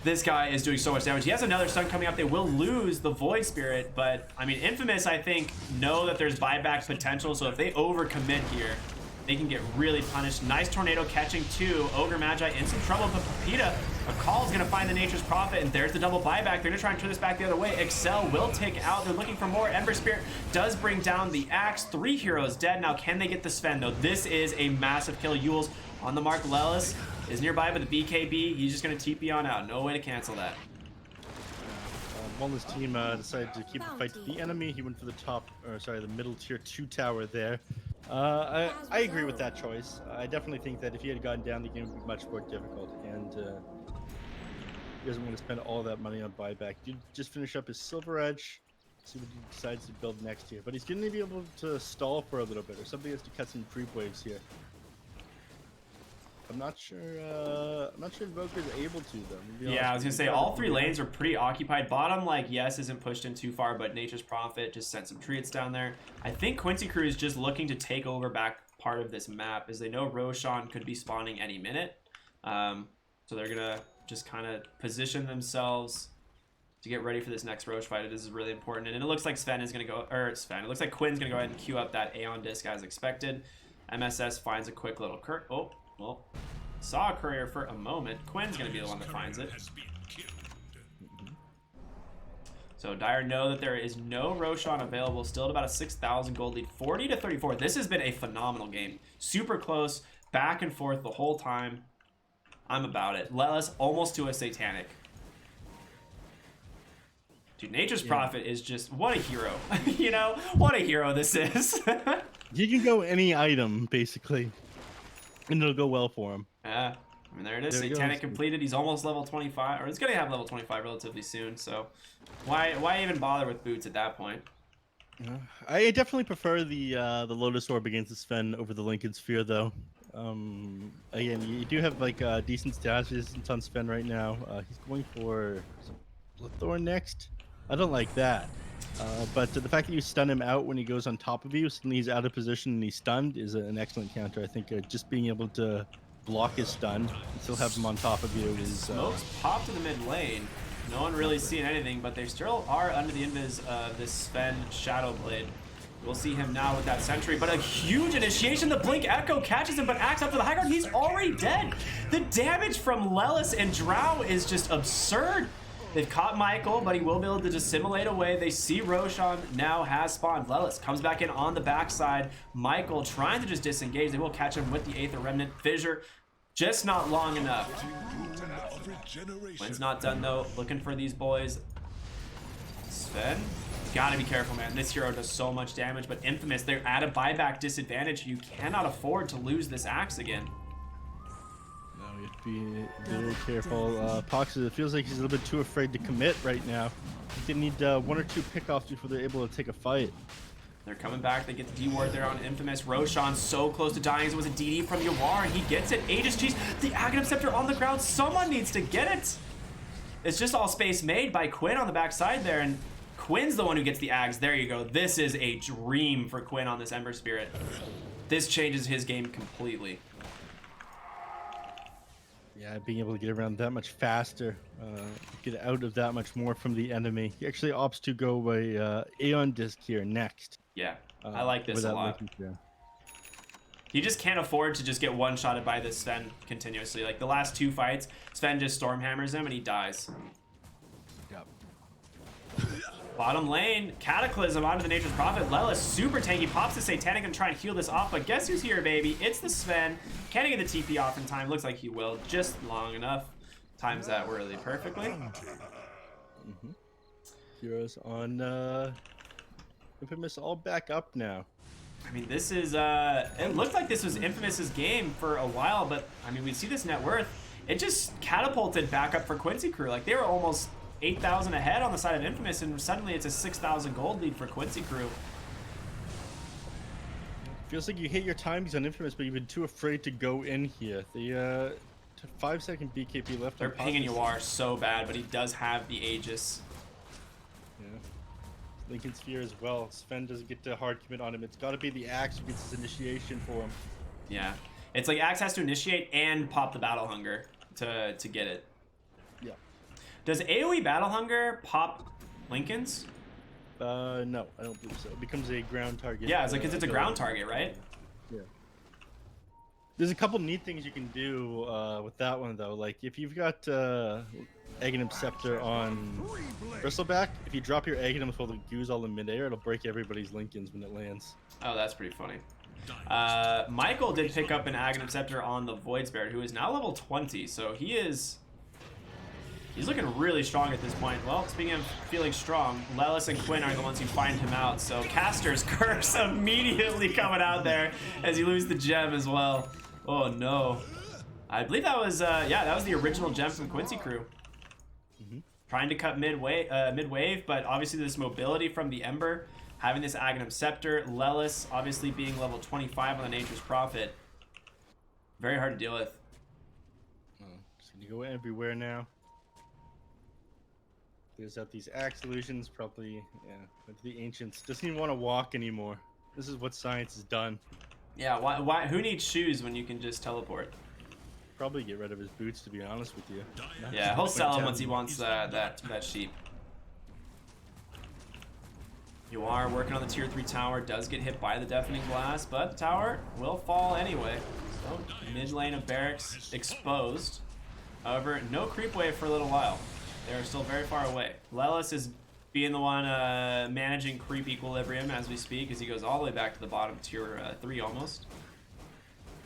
This guy is doing so much damage. He has another stun coming up. They will lose the Void Spirit, but I mean, Infamous, I think, know that there's buyback potential, so if they overcommit here, they can get really punished. Nice Tornado catching 2. Ogre Magi in some trouble, but Pepita, a call is going to find the Nature's Prophet, and there's the double buyback. They're going to try and turn this back the other way. Excel will take out. They're looking for more. Ember Spirit does bring down the Axe. 3 heroes dead. Now, can they get the Sven, though? This is a massive kill. Yule's on the mark. Lelis is nearby, but the BKB, he's just going to TP on out. No way to cancel that. Wallen's team decided to keep the fight to the enemy. He went for the middle tier 2 tower there. I agree with that choice. I definitely think that if he had gone down, the game would be much more difficult, and he doesn't want to spend all that money on buyback. He'd just finish up his Silver Edge, see what he decides to build next year. But he's going to be able to stall for a little bit, or somebody has to cut some creep waves here. I'm not sure. I'm not sure Invoker's able to though. Yeah, I was gonna say all three lanes are pretty occupied. Bottom, like, yes, isn't pushed in too far, but Nature's Prophet just sent some treats down there. I think Quincy Crew is just looking to take over back part of this map, as they know Roshan could be spawning any minute. So they're gonna just kind of position themselves to get ready for this next Roche fight. This is really important, and it looks like Sven is gonna go, or Sven. It looks like Quinn's gonna go ahead and queue up that Aeon disc as expected. MSS finds a quick little oh, well, saw a courier for a moment. Quinn's gonna be the one that finds it. So Dire know that there is no Roshan available. Still at about a 6,000 gold lead, 40 to 34. This has been a phenomenal game. Super close, back and forth the whole time. I'm about it. Lelis almost to a Satanic. Dude, Nature's Prophet is just, what a hero. You know, what a hero this is. You can go any item, basically, and it'll go well for him. Yeah, I mean, there it is. Satanic completed. He's almost level 25, or he's going to have level 25 relatively soon, so why even bother with boots at that point? I definitely prefer the Lotus Orb against the Sven over the Lincoln Sphere, though. Again, you do have like decent stats resistance on Sven right now. He's going for Bloodthorn next. I don't like that. But the fact that you stun him out when he goes on top of you, suddenly he's out of position and he's stunned, is an excellent counter. I think just being able to block his stun and still have him on top of you is... Smokes pop to the mid lane. No one really seeing anything, but they still are under the invis of this Sven Shadow Blade. We'll see him now with that sentry, but a huge initiation. The Blink Echo catches him, but Axe up to the high ground. He's already dead. The damage from Lelis and Drow is just absurd. They've caught Michael, but he will be able to dissimulate away. They see Roshan now has spawned. Lelis comes back in on the backside. Michael trying to just disengage. They will catch him with the Aether Remnant. Fissure, just not long enough. Quinn's not done though. Looking for these boys. Sven, gotta be careful, man. This hero does so much damage, but Infamous, they're at a buyback disadvantage. You cannot afford to lose this Axe again. No, you have to be very careful. Pox, it feels like he's a little bit too afraid to commit right now. They need one or two pickoffs before they're able to take a fight. They're coming back. They get the D-ward there on Infamous. Roshan so close to dying. It was a DD from Yawar, and he gets it. Aegis Cheese, the Aghanim Scepter on the ground. Someone needs to get it. It's just all space made by Quinn on the backside there, and Quinn's the one who gets the Ags. There you go. This is a dream for Quinn on this Ember Spirit. This changes his game completely. Yeah, being able to get around that much faster, get out of that much more from the enemy. He actually opts to go by Aeon Disc here next. Yeah, I like this a lot. Yeah. He just can't afford to just get one-shotted by this Sven continuously. Like the last two fights, Sven just Stormhammers him and he dies. Yep. Bottom lane, Cataclysm onto the Nature's Prophet. Lelis super tanky, pops the Satanic and try and heal this off, but guess who's here, baby? It's the Sven. Can he get the TP off in time? Looks like he will, just long enough. Times that really perfectly. Heroes on Infamous all back up now. I mean, this is, it looked like this was Infamous's game for a while, but I mean, we see this net worth. It just catapulted back up for Quincy Crew. Like they were almost 8,000 ahead on the side of Infamous, and suddenly it's a 6,000 gold lead for Quincy Crew. Feels like you hit your timings on Infamous, but you've been too afraid to go in here. The 5-second BKB left. They're pinging Yawar so bad, but he does have the Aegis. Yeah. Lincoln Sphere as well. Sven doesn't get to hard commit on him. It's got to be the Axe who gets his initiation for him. Yeah, it's like Axe has to initiate and pop the Battle Hunger to get it. Yeah. Does AoE Battle Hunger pop Lincoln's? No, I don't believe so. It becomes a ground target. Yeah, it's like, 'cause it's a ground target, right? Yeah. There's a couple neat things you can do with that one, though. Like, if you've got Aghanim Scepter on Bristleback, if you drop your Aghanim while the goo's all in midair, it'll break everybody's Lincolns when it lands. Oh, that's pretty funny. Michael did pick up an Aghanim Scepter on the Void Spirit, who is now level 20, so he's looking really strong at this point. Well, speaking of feeling strong, Lelis and Quinn are the ones who find him out, so Caster's Curse immediately coming out there as you lose the gem as well. Oh no. I believe that was, yeah, that was the original gem from Quincy Crew. Trying to cut mid-wave, but obviously this mobility from the Ember, having this Aghanim Scepter, Lelis obviously being level 25 on the Nature's Prophet. Very hard to deal with. You go everywhere now. There's out these axe illusions, probably, yeah. But the ancients doesn't even want to walk anymore. This is what science has done. Yeah, why? Who needs shoes when you can just teleport? Probably get rid of his boots, to be honest with you. Yeah, he'll sell them once he wants that sheep. You are working on the tier 3 tower, does get hit by the deafening blast, but the tower will fall anyway. So mid lane of barracks exposed. However, no creep wave for a little while. They are still very far away. Lelis is being the one managing creep equilibrium as we speak, as he goes all the way back to the bottom tier 3 almost.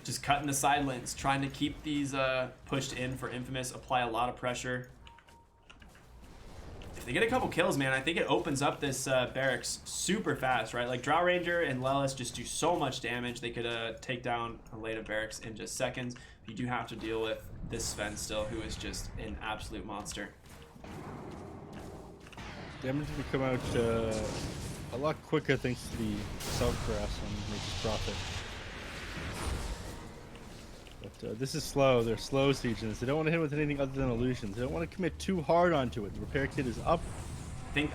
Just cutting the side lanes, trying to keep these pushed in for Infamous, apply a lot of pressure. If they get a couple kills, man, I think it opens up this barracks super fast, right? Like Drow Ranger and Lelis just do so much damage. They could take down a lane of barracks in just seconds. You do have to deal with this Sven still, who is just an absolute monster. Damage will come out a lot quicker thanks to the self-grass on Nature's Prophet. But this is slow. They're slow sieges. They don't want to hit with anything other than illusions. They don't want to commit too hard onto it. The repair kit is up.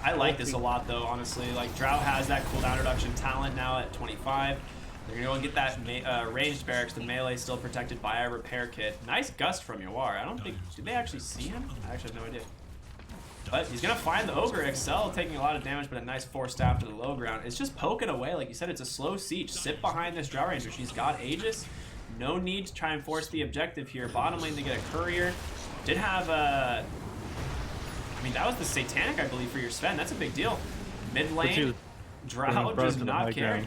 I like this a lot, though, honestly. Like, Drow has that cooldown reduction talent now at 25. They're going to go and get that ranged barracks. The melee is still protected by a repair kit. Nice gust from Yawar. I don't think... Did they actually see him? I actually have no idea. But he's going to find the Ogre Excel, taking a lot of damage, but a nice force staff to the low ground. It's just poking away. Like you said, it's a slow siege. Sit behind this Drow Ranger. She's got Aegis. No need to try and force the objective here. Bottom lane, they get a courier. Did have I mean, that was the Satanic, I believe, for your Sven. That's a big deal. Mid lane, Drow does not care.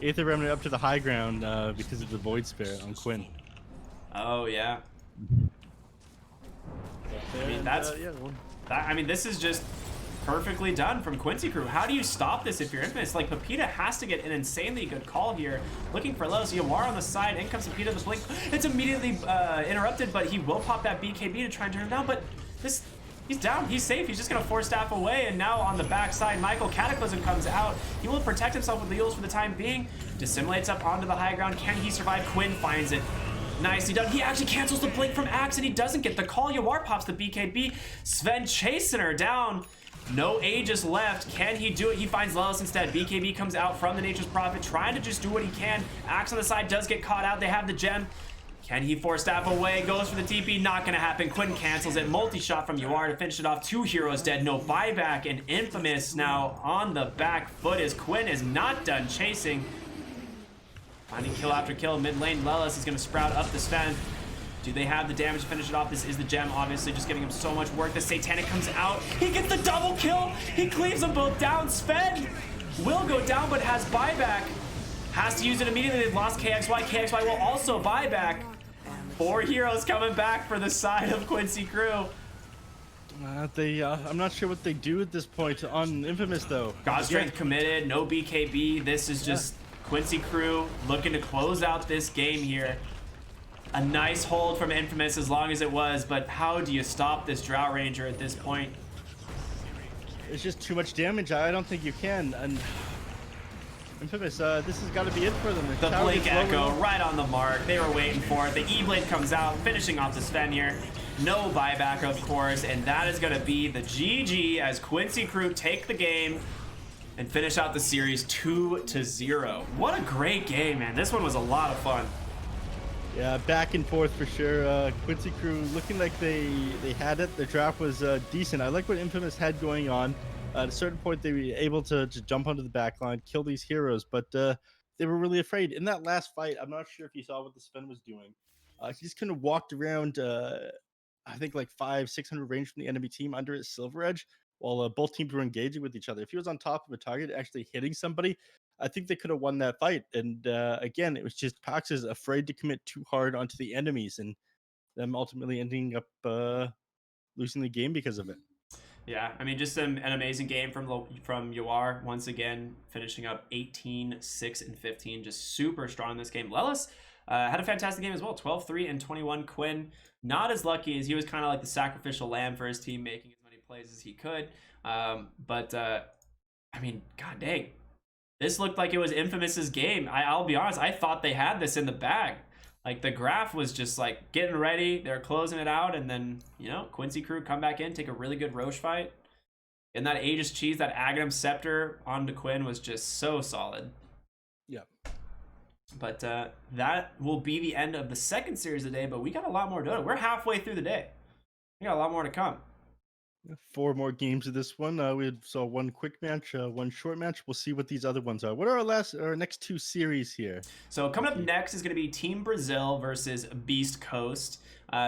Aether Remnant up to the high ground because of the Void Spirit on Quinn. Oh, yeah. I mean, I mean, this is just perfectly done from Quincy Crew. How do you stop this if you're Infamous? Like, Pepita has to get an insanely good call here. Looking for Lelis. Yawar on the side. In comes Pepita. The blink. It's immediately interrupted, but he will pop that BKB to try and turn him down. But this... He's down. He's safe. He's just going to force staff away. And now on the backside, Michael Cataclysm comes out. He will protect himself with the heals for the time being. Dissimulates up onto the high ground. Can he survive? Quinn finds it. Nicely done. He actually cancels the blink from Axe, and he doesn't get the call. Yawar pops the BKB. Sven chasing her down. No Aegis left. Can he do it? He finds Lelis instead. BKB comes out from the Nature's Prophet, trying to just do what he can. Axe on the side does get caught out. They have the gem. Can he force staff away? Goes for the TP. Not going to happen. Quinn cancels it. Multi-shot from Yawar to finish it off. 2 heroes dead. No buyback. And Infamous now on the back foot as Quinn is not done chasing. Finding kill after kill. Mid lane, Lelis is going to sprout up the Sven. Do they have the damage to finish it off? This is the gem, obviously, just giving him so much work. The Satanic comes out. He gets the double kill. He cleaves them both down. Sven will go down, but has buyback. Has to use it immediately. They've lost KXY. KXY will also buy back. 4 heroes coming back for the side of Quincy Crew. I'm not sure what they do at this point on Infamous, though. God Strength committed. No BKB. This is just Quincy Crew looking to close out this game here. A nice hold from Infamous as long as it was, but how do you stop this Drow Ranger at this point? It's just too much damage. I don't think you can. And Infamous, this has got to be it for them. The Blink Echo right on the mark. They were waiting for it. The E-Blade comes out, finishing off the Sven here. No buyback, of course, and that is going to be the GG as Quincy Crew take the game and finish out the series 2-0. What a great game, man. This one was a lot of fun. Yeah, back and forth for sure. Quincy Crew looking like they had it. The draft was decent. I like what Infamous had going on. At a certain point, they were able to jump onto the back line, kill these heroes, but they were really afraid. In that last fight, I'm not sure if you saw what the Sven was doing. He just kind of walked around, I think like 500-600 range from the enemy team under his Silver Edge, while both teams were engaging with each other. If he was on top of a target, actually hitting somebody, I think they could have won that fight. And again, it was just Pax's afraid to commit too hard onto the enemies, and them ultimately ending up losing the game because of it. Yeah, I mean, just an amazing game from Yawar. Once again, finishing up 18, 6, and 15. Just super strong in this game. Lelis had a fantastic game as well. 12-3 and 21. Quinn, not as lucky as he was kind of like the sacrificial lamb for his team, making as many plays as he could. But I mean, god dang. This looked like it was Infamous's game. I'll be honest, I thought they had this in the bag. Like the graph was just like getting ready, they're closing it out, and then Quincy crew come back in, take a really good Roche fight, and that Aegis cheese, that Aghanim Scepter onto Quinn was just so solid. Yep. But that will be the end of the second series of the day. But we got a lot more Dota. We're halfway through the day. We got a lot more to come. 4 more games of this one. We saw 1 quick match, 1 short match. We'll see what these other ones are. What are our next 2 series here? So coming up next is going to be Team Brazil versus Beast Coast.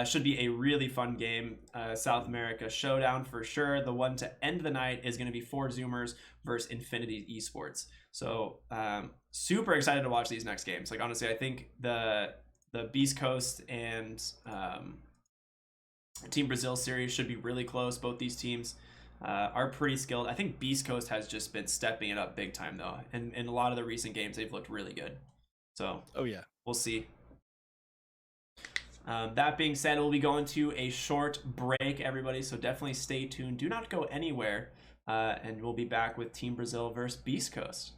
Should be a really fun game. South America showdown for sure. The one to end the night is going to be 4 Zoomers versus Infinity Esports. So super excited to watch these next games. Like honestly, I think the Beast Coast and Team Brazil series should be really close. Both these teams are pretty skilled. I think Beast Coast has just been stepping it up big time though. And in a lot of the recent games, they've looked really good. So we'll see. That being said, we'll be going to a short break, everybody. So definitely stay tuned. Do not go anywhere. And we'll be back with Team Brazil versus Beast Coast.